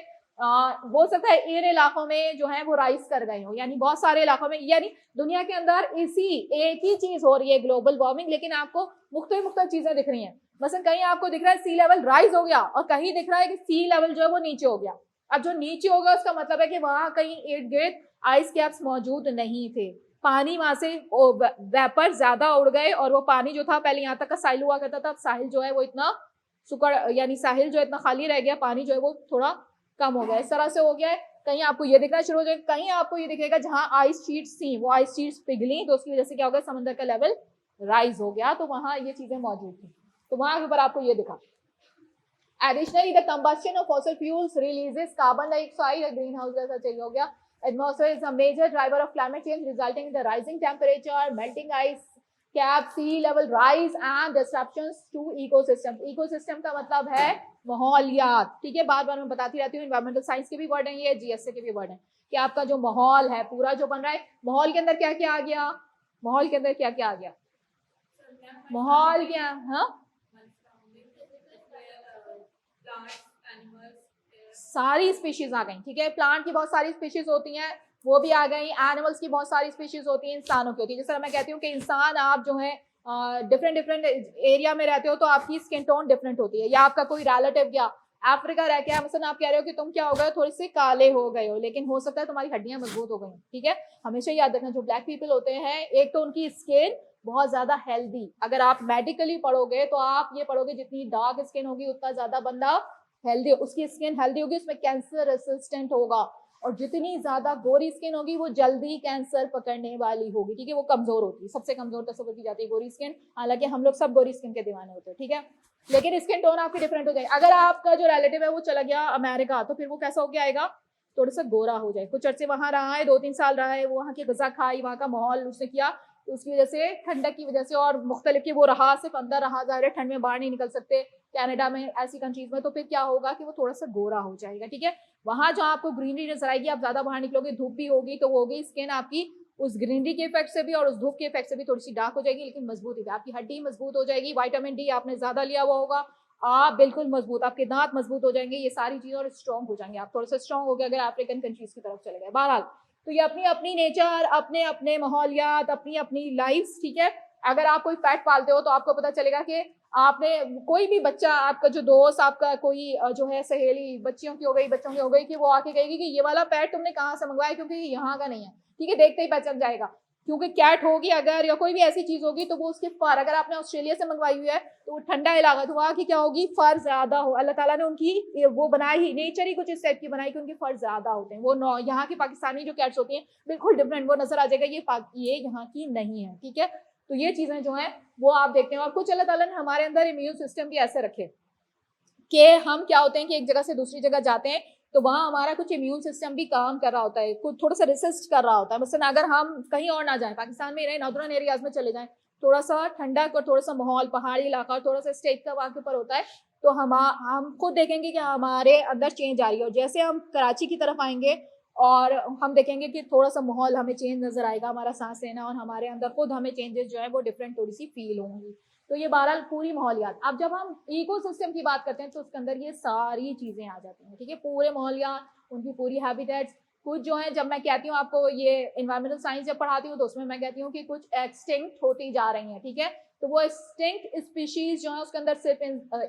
हो सकता है इन इलाकों में जो है वो राइज कर गए हो, यानी बहुत सारे इलाकों में, यानी दुनिया के अंदर इसी एक ही चीज हो रही है ग्लोबल वार्मिंग, लेकिन आपको मुख्तलिफ चीजें दिख रही हैं। मसलन कहीं आपको दिख रहा है सी लेवल राइज हो गया और कहीं दिख रहा है कि सी लेवल जो है वो नीचे हो गया। अब जो नीचे होगा उसका मतलब है कि वहां कहीं इर्द गिर्द आइस कैप्स मौजूद नहीं थे, पानी वहां से वेपर ज्यादा उड़ गए और वो पानी जो था पहले यहाँ तक का साहिल हुआ करता था, अब साहिल जो है वो इतना सुकड़, यानी साहिल जो इतना खाली रह गया, पानी जो है वो थोड़ा कम हो गया, इस तरह से हो गया है। कहीं आपको ये दिखना शुरू हो जाएगा, कहीं आपको ये दिखेगा जहां आइस शीट्स थी वो आइस शीट्स पिघली, तो उसकी वजह से क्या हो गया, समंदर का लेवल राइज हो गया, तो वहां ये चीजें मौजूद थी, तो वहां के ऊपर आपको ये दिखा। Additionally, the combustion of fossil fuels releases carbon dioxide, a greenhouse gas चाहिए हो गया। Atmosphere is a major driver of climate change, resulting in the rising temperature, melting ice cap, sea level rise and disruptions to ecosystem. Ecosystem का मतलब है माहौलियात, ठीक है, बार बार मैं बताती रहती हूँ, इन्वायरमेंटल साइंस के भी वर्ड हैं ये, जीएसए के भी वर्ड हैं, कि आपका जो माहौल है पूरा जो बन रहा है, माहौल के अंदर क्या क्या आ गया, माहौल के अंदर क्या क्या आ गया, माहौल क्या, हाँ सारी स्पीशीज आ गई, ठीक है, प्लांट की बहुत सारी स्पीशीज होती हैं वो भी आ गई, एनिमल्स की बहुत सारी स्पीशीज होती हैं, इंसानों की होती है। जैसे मैं कहती हूँ कि इंसान आप जो है डिफरेंट डिफरेंट एरिया में रहते हो तो आपकी स्किन टोन डिफरेंट होती है, या आपका कोई रिलेटिव गया अफ्रीका रह के मतलब आप कह रहे हो कि तुम क्या हो गए, थोड़े से काले हो गए हो, लेकिन हो सकता है तुम्हारी हड्डियां मजबूत हो गई, ठीक है। हमेशा याद रखना जो ब्लैक पीपल होते हैं, एक तो उनकी स्किन बहुत ज्यादा हेल्दी, अगर आप मेडिकली पढ़ोगे तो आप ये पढ़ोगे जितनी डार्क स्किन होगी उतना ज्यादा बंदा हेल्दी, उसकी स्किन हेल्दी होगी, उसमें कैंसर रेसिस्टेंट होगा। और जितनी ज्यादा गोरी स्किन होगी वो जल्दी कैंसर पकड़ने वाली होगी, ठीक है, वो कमजोर होती है, सबसे कमजोर तस्वर की जाती है गोरी स्किन। हालांकि हम लोग सब गोरी स्किन के दीवाने होते हैं, ठीक है, लेकिन स्किन टोन आपकी डिफरेंट हो जाएगी। अगर आपका जो रिलेटिव है वो चला गया अमेरिका, तो फिर वो कैसा हो गया आएगा, थोड़ा सा गोरा हो जाए, कुछ अर्से वहां रहा है, 2-3 साल रहा है, वो वहाँ की गजा खाई, वहाँ का माहौल उसने किया, तो उसकी वजह से, ठंडक की वजह से और मुख्तलिफ की वो रहा, सिर्फ अंदर रहा, ज़ाहिर ठंड में बाहर नहीं निकल सकते कनाडा में, ऐसी कंट्रीज में, तो फिर क्या होगा कि वो थोड़ा सा गोरा हो जाएगा, ठीक है। वहां जहाँ आपको ग्रीनरी नजर आएगी, आप ज्यादा बाहर निकलोगे, धूप भी होगी, तो वो होगी स्किन आपकी उस ग्रीनरी के इफेक्ट से भी और उस धूप के इफेक्ट से भी थोड़ी सी डार्क हो जाएगी, लेकिन मजबूत है, आपकी हड्डी मजबूत हो जाएगी, विटामिन डी आपने ज्यादा लिया हुआ होगा, आप बिल्कुल मजबूत, आपके दांत मजबूत हो जाएंगे, ये सारी चीजें और स्ट्रॉन्ग हो जाएंगे, आप थोड़ा सा स्ट्रॉन्ग हो गए अगर अफ्रीकन कंट्रीज की तरफ चले गए। बहरहाल तो ये अपनी अपनी नेचर, अपने अपने माहौलियात, अपनी अपनी लाइफ, ठीक है। अगर आप कोई पेट पालते हो तो आपको पता चलेगा कि आपने कोई भी बच्चा, आपका जो दोस्त, आपका कोई जो है सहेली, बच्चियों की हो गई, बच्चों की हो गई, कि वो आके कहेगी कि ये वाला पेट तुमने कहाँ से मंगवाया, क्योंकि यहाँ का नहीं है, ठीक है, देखते ही पहचान जाएगा, क्योंकि कैट होगी अगर या कोई भी ऐसी चीज होगी तो वो उसके फर, अगर आपने ऑस्ट्रेलिया से मंगवाई हुई है तो वो ठंडा इलाका, तो वहाँ की क्या होगी, फर ज्यादा हो, अल्लाह ताला ने उनकी वो बनाई ही, नेचर ही कुछ इस टाइप की बनाई कि उनके फर ज्यादा होते हैं। वो यहाँ की पाकिस्तानी जो कैट्स होती हैं बिल्कुल डिफरेंट, वो नजर आ जाएगा ये यहाँ की नहीं है, ठीक है। तो ये चीजें जो है वो आप देखते हैं, और कुछ अल्लाह ताला ने हमारे अंदर इम्यून सिस्टम भी ऐसे रखे कि हम क्या होते हैं कि एक जगह से दूसरी जगह जाते हैं तो वहाँ हमारा कुछ इम्यून सिस्टम भी काम कर रहा होता है, कुछ थोड़ा सा रिसिस्ट कर रहा होता है। मसलन अगर हम कहीं और ना जाएं, पाकिस्तान में रहे, नॉर्दर्न एरियाज में चले जाएं, थोड़ा सा ठंडक और थोड़ा सा माहौल पहाड़ी इलाका और थोड़ा सा स्टेट का वहाँ के ऊपर होता है, तो हम खुद देखेंगे कि हमारे अंदर चेंज आ रही है, और जैसे हम कराची की तरफ आएंगे और हम देखेंगे कि थोड़ा सा माहौल हमें चेंज नजर आएगा, हमारा सांस लेना और हमारे अंदर खुद हमें चेंजेस जो है वो डिफरेंट थोड़ी सी फील होंगी। तो ये बहरहाल पूरी माहौलियात। अब जब हम इकोसिस्टम की बात करते हैं तो उसके अंदर ये सारी चीजें आ जाती हैं, ठीक है, पूरे माहौलियात, उनकी पूरी हैबिटेट्स, कुछ जो है, जब मैं कहती हूँ आपको ये एनवायरमेंटल साइंस जब पढ़ाती हूँ तो उसमें मैं कहती हूँ कि कुछ एक्सटिंक्ट होती जा रही हैं, ठीक है, तो वो एक्सटिंक्ट स्पीशीज जो है उसके अंदर सिर्फ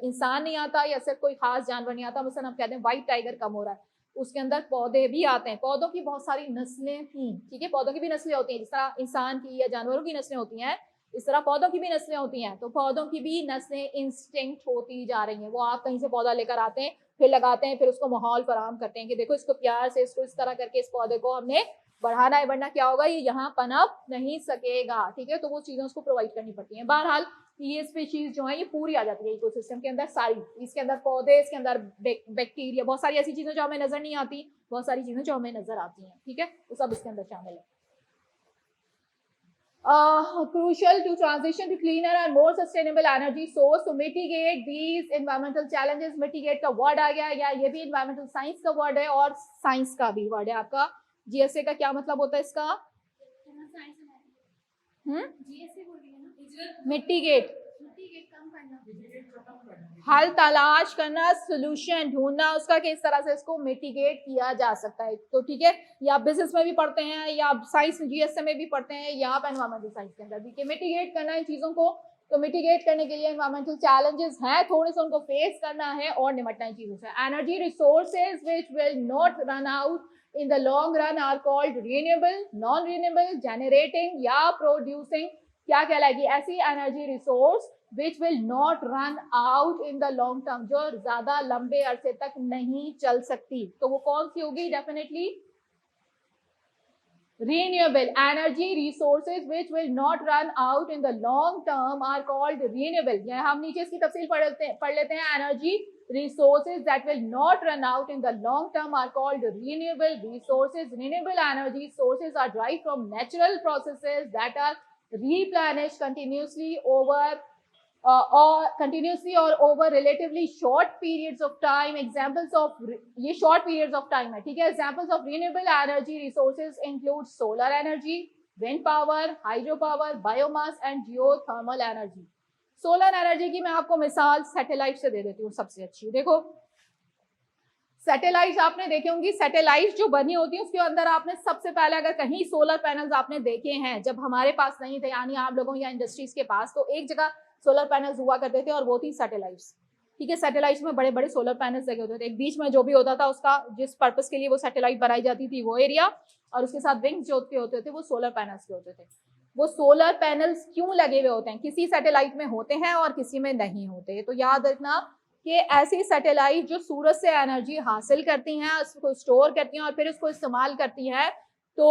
इंसान नहीं आता या सिर्फ कोई खास जानवर नहीं आता। मसलन हम कहते हैं व्हाइट टाइगर कम हो रहा है, उसके अंदर पौधे भी आते हैं, पौधों की बहुत सारी नस्लें थी, ठीक है, पौधों की भी नस्लें होती हैं, जिस तरह इंसान की या जानवरों की नस्लें होती हैं इस तरह पौधों की भी नस्लें होती हैं, तो पौधों की भी नस्लें इंस्टिंक्ट होती जा रही हैं। वो आप कहीं से पौधा लेकर आते हैं, फिर लगाते हैं, फिर उसको माहौल फराहम करते हैं कि देखो इसको प्यार से, इसको इस तरह करके इस पौधे को हमने बढ़ाना है, वरना क्या होगा, ये यहाँ पनप नहीं सकेगा, ठीक है, तो वो चीजें उसको प्रोवाइड करनी पड़ती हैं। बहरहाल ये स्पीशीज जो है ये पूरी आ जाती है इकोसिस्टम के अंदर सारी, इसके अंदर पौधे, इसके अंदर बैक्टीरिया, बहुत सारी ऐसी चीजें जो हमें नजर नहीं आती, बहुत सारी चीजें जो हमें नजर आती हैं, ठीक है, वो सब इसके अंदर शामिल है। Crucial to transition to cleaner and more sustainable energy source to mitigate these environmental challenges। mitigate का वर्ड आ गया, या ये भी environmental science का वर्ड है और साइंस का भी वर्ड है। आपका जीएसए का क्या मतलब होता है इसका? मिटिगेट, हल तलाश करना, सोल्यूशन ढूंढना उसका, किस तरह से इसको मिटिगेट किया जा सकता है। तो ठीक है, या आप बिजनेस में भी पढ़ते हैं, या आप साइंस जीएसए में भी पढ़ते हैं, या आप एनवायरमेंटल साइंस के अंदर भी, मिटिगेट करना इन चीजों को। तो मिटिगेट करने के लिए एनवायरमेंटल चैलेंजेस हैं, थोड़े से उनको फेस करना है और निपटना इन चीजों से। Energy resources which will not run out in the long run are called renewable, non renewable, generating या producing क्या कहलाएगी? ऐसी energy resource which will not run out in the long term, जो ज्यादा लंबे अरसे तक नहीं चल सकती, तो वो कौन सी होगी? Definitely renewable। energy resources which will not run out in the long term are called renewable। यह हम नीचे इसकी तफसील पढ़ लेते हैं। energy resources that will not run out in the long term are called renewable resources। renewable energy sources are derived from natural processes that are replenished continuously or over relatively short periods of time। examples of ये short periods of time है, ठीक है। examples of renewable energy resources include solar energy, wind power, hydro power, biomass and geothermal energy। Solar energy की मैं आपको मिसाल satellite से दे देती हूँ सबसे अच्छी। देखो सैटेलाइट आपने देखे होंगी, सैटेलाइट जो बनी होती है उसके अंदर आपने सबसे पहले अगर कहीं सोलर पैनल्स आपने देखे हैं, जब हमारे पास नहीं थे, यानी आप लोगों या इंडस्ट्रीज के पास, तो एक जगह सोलर पैनल्स हुआ करते थे और वो थी सैटेलाइट्स, ठीक है। सैटेलाइट्स में बड़े बड़े सोलर पैनल्स लगे होते थे, एक बीच में जो भी होता था उसका जिस पर्पस के लिए वो सैटेलाइट बनाई जाती थी वो एरिया, और उसके साथ विंग्स जो होते थे वो सोलर पैनल्स के होते थे। वो सोलर पैनल्स क्यों लगे हुए होते हैं? किसी सैटेलाइट में होते हैं और किसी में नहीं होते। तो याद रखना कि ऐसी सैटेलाइट जो सूरज से एनर्जी हासिल करती हैं, उसको स्टोर करती हैं और फिर उसको इस्तेमाल करती हैं, तो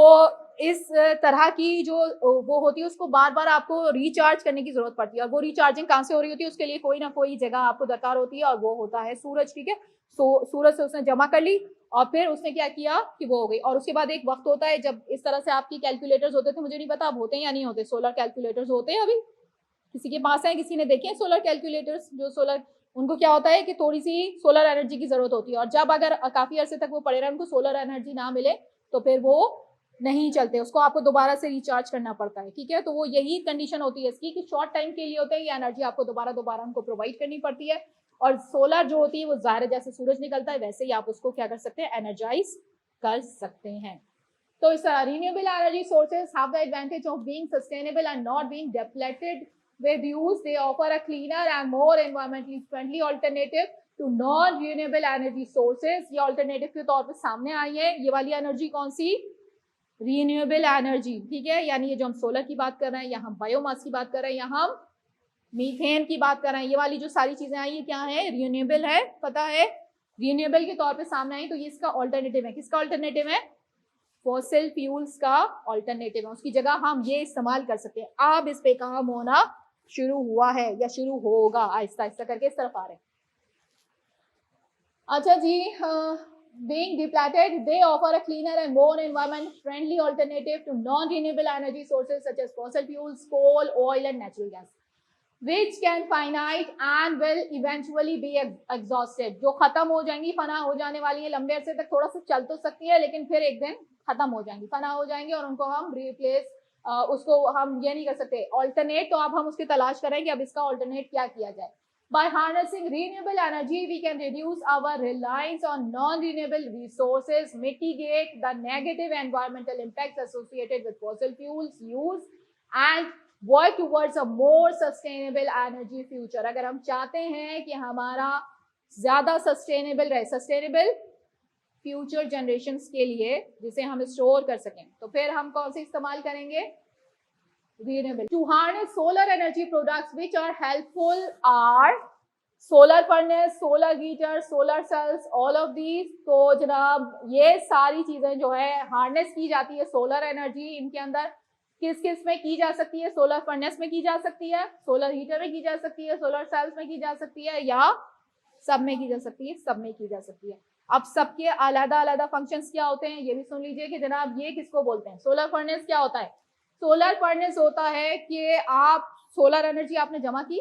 इस तरह की जो वो होती है उसको बार बार आपको रिचार्ज करने की जरूरत पड़ती है। और वो रिचार्जिंग कहाँ से हो रही होती है, उसके लिए कोई ना कोई जगह आपको दरकार होती है और वो होता है सूरज। ठीक है, सूरज से उसने जमा कर ली और फिर उसने क्या किया कि वो हो गई। और उसके बाद एक वक्त होता है जब इस तरह से आपकी कैलकुलेटर्स होते थे, मुझे नहीं पता अब होते हैं या नहीं होते, सोलर कैलकुलेटर्स होते हैं अभी, किसी के पास है, किसी ने देखे हैं सोलर कैलकुलेटर्स? जो सोलर, उनको क्या होता है कि थोड़ी सी सोलर एनर्जी की जरूरत होती है, और जब अगर काफी अरसे तक वो पड़े रहे, उनको सोलर एनर्जी ना मिले, तो फिर वो नहीं चलते, उसको आपको दोबारा से रिचार्ज करना पड़ता है। ठीक है, तो वो यही कंडीशन होती है इसकी कि शॉर्ट टाइम के लिए होते हैं, ये एनर्जी आपको दोबारा दोबारा उनको प्रोवाइड करनी पड़ती है। और सोलर जो होती है वो ज़ाहिर है जैसे सूरज निकलता है वैसे ही आप उसको क्या कर सकते हैं, एनर्जाइज कर सकते हैं। तो इस तरह renewable energy sources have the advantage of being sustainable and not being depleted with use. They offer a cleaner and more environmentally friendly alternative to non renewable energy sources. ये alternative के तौर पे सामने आई है। ये वाली एनर्जी कौन सी, renewable energy. ठीक है, यानी ये जो हम सोलर की बात कर रहे हैं, या हम बायोमास की बात कर रहे हैं, या हम मीथेन की बात कर रहे हैं, ये वाली जो सारी चीजें आई ये क्या है, रिन्यूएबल है, पता है, रिन्यूएबल के तौर पे सामने आई। तो ये इसका ऑल्टरनेटिव है। किसका ऑल्टरनेटिव है, फॉसिल फ्यूल्स का ऑल्टरनेटिव है। उसकी जगह हम ये इस्तेमाल कर सकते हैं। अब इस पे काम होना शुरू हुआ है या शुरू होगा, आहिस्ता आहिस्ता करके इस तरफ आ रहे हैं। अच्छा जी, being depleted, they offer a cleaner and more environment friendly alternative to non renewable energy sources such as fossil fuels, coal, oil and natural gas, which can finite and will eventually be exhausted। जो खत्म हो जाएंगी, फना हो जाने वाली है, लंबे अरसे तक थोड़ा सा चल तो सकती है लेकिन फिर एक दिन खत्म हो जाएंगी, फना हो जाएंगी, और उनको हम रिप्लेस, उसको हम ये नहीं कर सकते ऑल्टरनेट। तो अब हम उसकी तलाश करें कि अब इसका ऑल्टरनेट क्या किया जाए। By harnessing renewable energy, we can reduce our reliance on non-renewable resources, mitigate the negative environmental impacts associated with fossil fuels use, and work towards a more sustainable energy future। अगर हम चाहते हैं कि हमारा ज्यादा सस्टेनेबल रहे, sustainable future generations के लिए जिसे हम स्टोर कर सकें, तो फिर हम कौन से इस्तेमाल करेंगे, renewable। To harness solar energy products which are helpful are solar furnace, solar heater, solar cells, all of these। तो जनाब ये सारी चीजें जो है हार्नेस की जाती है सोलर एनर्जी, इनके अंदर किस किस में की जा सकती है, सोलर फर्नेस में की जा सकती है, सोलर हीटर में की जा सकती है, सोलर सेल्स में की जा सकती है, या सब में की जा सकती है, सब में की जा सकती है। अब सबके अलग अलग फंक्शंस क्या होते हैं ये भी सुन लीजिए कि जनाब ये किसको बोलते हैं। सोलर फर्नेस क्या होता है, सोलर फर्नेस होता है कि आप सोलर एनर्जी आपने जमा की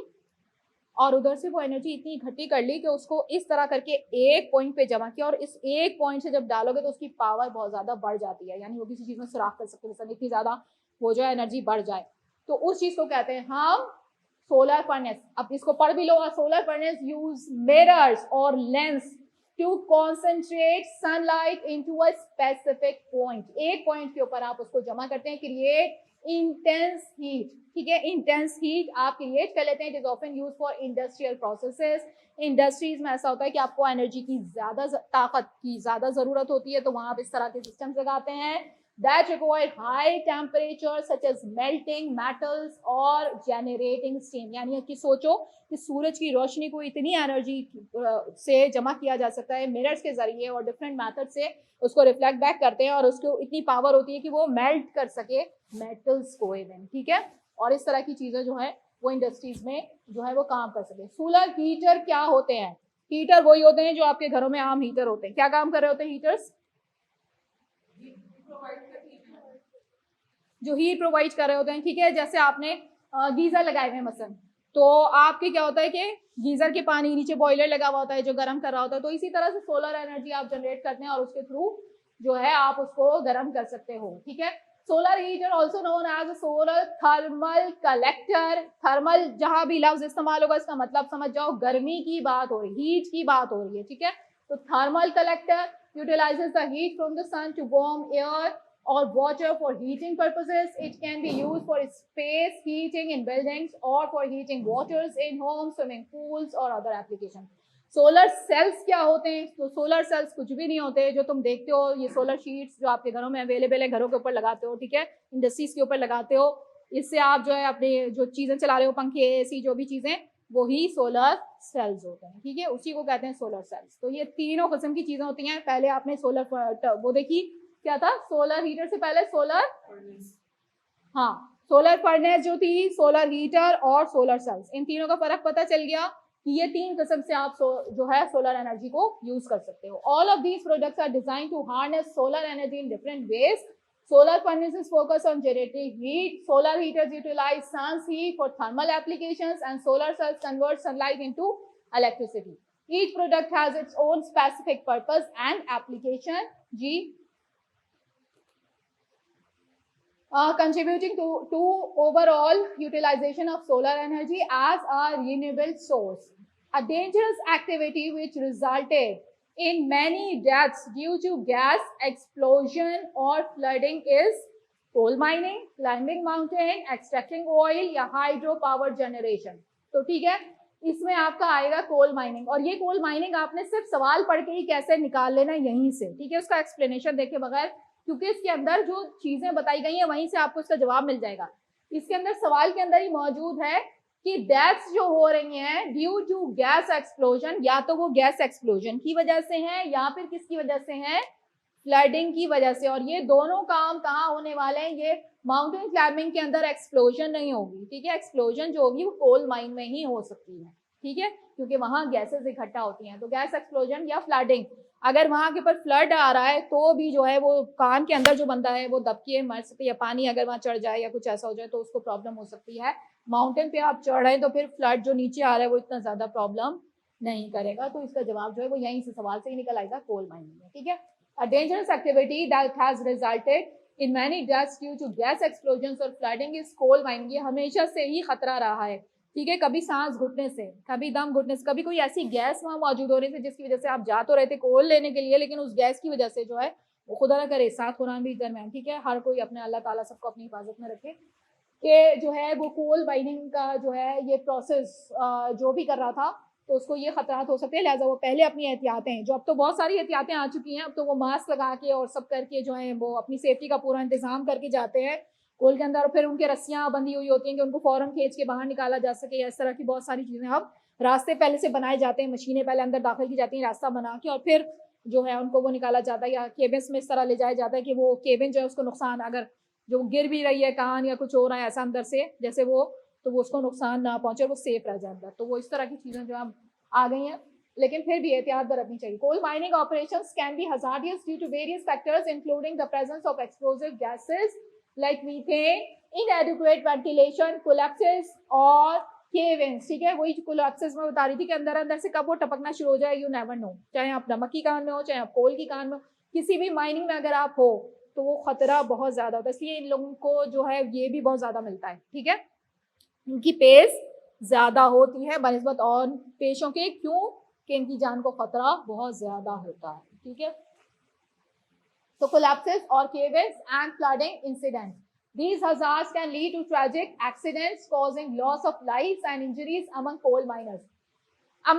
और उधर से वो एनर्जी इतनी इकट्ठी कर ली कि उसको इस तरह करके एक पॉइंट पे जमा किया, और इस एक पॉइंट से जब डालोगे तो उसकी पावर बहुत ज्यादा बढ़ जाती है, यानी वो किसी चीज में सुराख कर सकते हैं, इतनी ज्यादा वो जो एनर्जी बढ़ जाए, तो उस चीज को कहते हैं हम सोलर फर्नेस। अब इसको पढ़ भी लो, सोलर फर्नेस यूज मिरर्स और lens to concentrate sunlight into a specific point. एक पॉइंट के ऊपर आप उसको जमा करते हैं, क्रिएट इंटेंस हीट। ठीक है, इंटेंस हीट आप क्रिएट कर लेते हैं। It is often use for industrial processes. Industries में ऐसा होता है कि आपको एनर्जी की ज्यादा ताकत की ज्यादा जरूरत होती है, तो वहां आप इस तरह के सिस्टम लगाते हैं that require high temperature such as melting metals और generating steam। यानी कि सोचो कि सूरज की रोशनी को इतनी एनर्जी से जमा किया जा सकता है मिरर्स के जरिए, और डिफरेंट मेथड से उसको रिफ्लेक्ट बैक करते हैं, और उसको इतनी पावर होती है कि वो मेल्ट कर सके मेटल्स को इवन। ठीक है, और इस तरह की चीजें जो है वो इंडस्ट्रीज में जो है वो काम कर सके। सोलर हीटर क्या होते हैं, हीटर वही होते हैं जो आपके घरों में आम हीटर होते हैं। क्या काम कर रहे होते हैं हीटर्स, जो हीट प्रोवाइड कर रहे होते हैं। ठीक है, जैसे आपने गीजर लगाए हुए हैं मसलन, तो आपके क्या होता है कि गीजर के पानी नीचे बॉयलर लगा हुआ होता है जो गर्म कर रहा होता है, तो इसी तरह से सोलर एनर्जी आप जनरेट करते हैं और उसके थ्रू जो है आप उसको गर्म कर सकते हो। ठीक है, solar heater also known as solar thermal collector. Thermal जहां भी लफ्ज इस्तेमाल होगा इसका मतलब समझ जाओ गर्मी की बात हो रही, हीट की बात हो रही है। ठीक है, तो thermal collector utilizes the heat from the sun to warm air or water for heating purposes. It can be used for space heating in buildings or for heating waters in homes, swimming pools or other applications. Solar cells क्या होते हैं, तो solar cells कुछ भी नहीं होते जो तुम देखते हो, ये सोलर शीट्स जो आपके घरों में अवेलेबल है, घरों के ऊपर लगाते हो। ठीक है, इंडस्ट्रीज के ऊपर लगाते हो, इससे आप जो है अपने जो चीजें चला रहे हो, पंखे एसी जो भी चीजें, वही सोलर सेल्स होते हैं, ठीक है, उसी को कहते हैं सोलर सेल्स। तो ये तीनों किस्म की चीजें होती हैं। पहले आपने सोलर वो देखी क्या था, सोलर हीटर से पहले सोलर, हाँ, सोलर फर्नेस जो थी, सोलर हीटर और सोलर सेल्स, इन तीनों का फर्क पता चल गया कि ये तीन किस्म से आप जो है सोलर एनर्जी को यूज कर सकते हो। All of these products are design to harness solar energy in different ways. Solar furnaces focus on generating heat. Solar heaters utilize sun's heat for thermal applications, and solar cells convert sunlight into electricity. Each product has its own specific purpose and application. G. Contributing to overall utilization of solar energy as a renewable source. A dangerous activity which resulted in many deaths due to gas explosion or flooding is coal mining, climbing mountain, extracting oil या hydro power generation. तो ठीक है, इसमें आपका आएगा coal mining, और ये coal mining आपने सिर्फ सवाल पढ़ के ही कैसे निकाल लेना यहीं से, ठीक है, उसका एक्सप्लेनेशन देखे बगैर, क्योंकि इसके अंदर जो चीजें बताई गई हैं वहीं से आपको इसका जवाब मिल जाएगा। इसके अंदर सवाल के अंदर ही मौजूद है कि डेथ्स जो हो रही हैं ड्यू टू गैस एक्सप्लोजन, या तो वो गैस एक्सप्लोजन की वजह से हैं या फिर किसकी वजह से हैं, फ्लडिंग की वजह से। और ये दोनों काम कहाँ होने वाले हैं, ये माउंटेन क्लाइंबिंग के अंदर एक्सप्लोजन नहीं होगी, ठीक है, एक्सप्लोजन जो होगी वो कोल माइन में ही हो सकती है, ठीक है, क्योंकि वहां गैसेस इकट्ठा होती हैं। तो गैस एक्सप्लोजन या फ्लडिंग, अगर वहां के ऊपर फ्लड आ रहा है तो भी जो है वो कान के अंदर जो बंदा है वो दबके मर सकती है, या पानी अगर वहां चढ़ जाए या कुछ ऐसा हो जाए तो उसको प्रॉब्लम हो सकती है। माउंटेन पे आप चढ़ रहे हैं तो फिर फ्लड जो नीचे आ रहा है वो इतना ज्यादा प्रॉब्लम नहीं करेगा। तो इसका जवाब जो है वो यहीं से सवाल से ही निकल आएगा, कोल माइनिंग में, ठीक है। A dangerous activity that has resulted in many deaths due to gas explosions or flooding is coal mining. ये हमेशा से ही खतरा रहा है, ठीक है, कभी सांस घुटने से, कभी दम घुटने से, कभी कोई ऐसी गैस वहां मौजूद होने से जिसकी वजह से आप जा तो रहे थे कोल लेने के लिए, लेकिन उस गैस की वजह से जो है वो खुदा ना करे साथ कुरान भी दरम्यान, ठीक है, हर कोई अपने अल्लाह ताला सबको अपनी हिफाजत में रखे कि जो है वो कोल माइनिंग का जो है ये प्रोसेस जो भी कर रहा था तो उसको ये खतरात हो सकते हैं, लिहाजा वो पहले अपनी एहतियातें, जो अब तो बहुत सारी एहतियातें आ चुकी हैं, अब तो वो मास्क लगा के और सब करके जो है वो अपनी सेफ्टी का पूरा इंतजाम करके जाते हैं कोल के अंदर, और फिर उनके रस्सियाँ बंधी हुई होती हैं कि उनको फौरन खींच के बाहर निकाला जा सके, या इस तरह की बहुत सारी चीज़ें अब रास्ते पहले से बनाए जाते हैं, मशीनें पहले अंदर दाखिल की जाती हैं रास्ता बना के, और फिर जो है उनको वो निकाला जाता है, या केबिन्स में इस तरह ले जाया जाता है कि वो केबिन जो है उसको नुकसान, अगर जो गिर भी रही है कान या कुछ हो रहा है ऐसा अंदर से जैसे वो, तो वो उसको नुकसान ना पहुंचे, वो सेफ रह जाए अंदर। तो वो इस तरह की चीज़ें जो अब आ गई हैं, लेकिन फिर भी एहतियात बरतनी चाहिए। Coal mining operations can be hazardous due to various factors including the presence of explosive gases like methane, inadequate ventilation, collapses और केविंस, ठीक है, वही कोलैप्सेस में बता रही थी कि अंदर अंदर से कब वो टपकना शुरू हो जाए, यू नेवर नो, चाहे आप नमक की कान में हो, चाहे आप कोल की कान में हो, किसी भी माइनिंग में अगर आप हो तो वो खतरा बहुत ज्यादा होता है, इसलिए इन लोगों को जो है ये भी बहुत ज्यादा मिलता है, ठीक है, इनकी पेस ज्यादा होती है बनिस्बत और पेशों के, क्यों कि इनकी जान को खतरा बहुत ज्यादा होता है, ठीक है। तो कोलैप्सेस और Kevin's and flooding incidents, these hazards can lead to tragic accidents causing loss of lives and injuries among coal miners. अब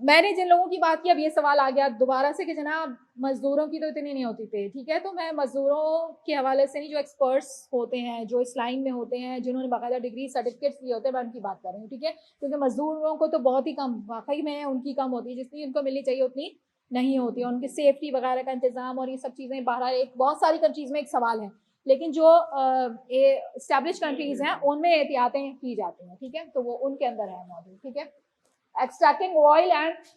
मैंने जिन लोगों की बात की, अब ये सवाल आ गया दोबारा से कि जनाब मजदूरों की तो इतनी नहीं होती थी, ठीक है, तो मैं मजदूरों के हवाले से नहीं, जो एक्सपर्ट्स होते हैं, जो इस लाइन में होते हैं, जिन्होंने बाकायदा डिग्री सर्टिफिकेट्स लिए होते हैं, मैं उनकी बात कर रही हूँ, ठीक है, क्योंकि मजदूरों को तो बहुत ही कम, वाकई में उनकी कम होती है, जितनी उनको मिलनी चाहिए उतनी नहीं होती है, उनकी सेफ्टी वगैरह का इंतजाम और ये सब चीज़ें बहरहाल एक बहुत सारी कंट्रीज़ में एक सवाल है, लेकिन जो एस्टैब्लिश कंट्रीज़ हैं उनमें एहतियातें की जाती हैं, ठीक है, तो वो उनके अंदर है मौजूद, ठीक है। Extracting oil and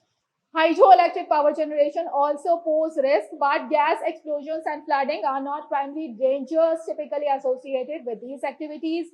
hydroelectric power generation also pose risk, but gas explosions and flooding are not primary dangers typically associated with these activities.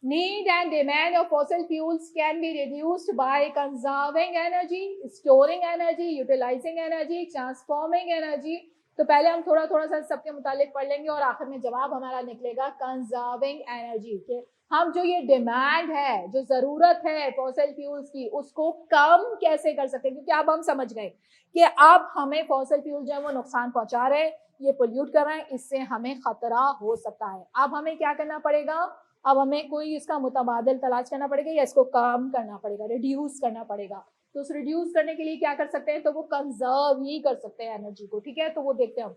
Need and demand of fossil fuels can be reduced by conserving energy, storing energy, utilizing energy, transforming energy. तो पहले हम थोड़ा थोड़ा सा सबके मुतालिक पढ़ लेंगे और आखिर में जवाब हमारा निकलेगा कंजर्विंग एनर्जी के। हम जो ये डिमांड है, जो जरूरत है फॉसिल फ्यूल्स की, उसको कम कैसे कर सकते हैं, क्योंकि अब हम समझ गए कि अब हमें फॉसिल फ्यूल जो है वो नुकसान पहुंचा रहे हैं, ये पोल्यूट कर रहे हैं, इससे हमें खतरा हो सकता है। अब हमें क्या करना पड़ेगा, अब हमें कोई इसका मुतबादिल तलाश करना पड़ेगा या इसको कम करना पड़ेगा, रिड्यूस करना पड़ेगा। तो उस रिड्यूस करने के लिए क्या कर सकते हैं, तो वो कंजर्व ही कर सकते हैं एनर्जी को, ठीक है, तो वो देखते हैं हम।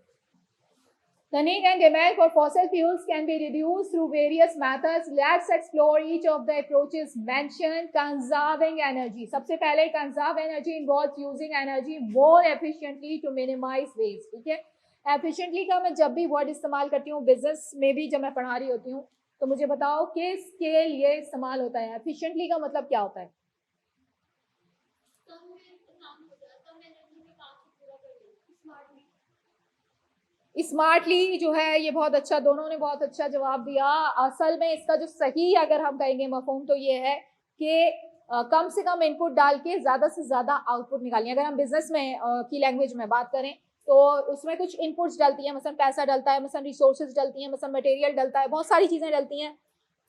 The need and demand for fossil fuels can be reduced through various methods. Let's explore each of the approaches mentioned. Conserving energy. सबसे पहले conserve energy involves using energy more efficiently to minimize waste. ठीक है, efficiently का मैं जब भी word इस्तेमाल करती हूँ business में भी जब मैं पढ़ा रही होती हूँ तो मुझे बताओ किसके लिए इस्तेमाल होता है. efficiently का मतलब क्या होता है? स्मार्टली जो है, ये बहुत अच्छा, दोनों ने बहुत अच्छा जवाब दिया. असल में इसका जो सही अगर हम कहेंगे मफहूम तो ये है कि कम से कम इनपुट डाल के ज़्यादा से ज़्यादा आउटपुट निकालिए. अगर हम बिजनेस में की लैंग्वेज में बात करें तो उसमें कुछ इनपुट्स डलती हैं, मसलन पैसा डलता है, मसलन रिसोर्सेज डलती हैं, मसलन मटेरियल डलता है, बहुत सारी चीज़ें डलती हैं.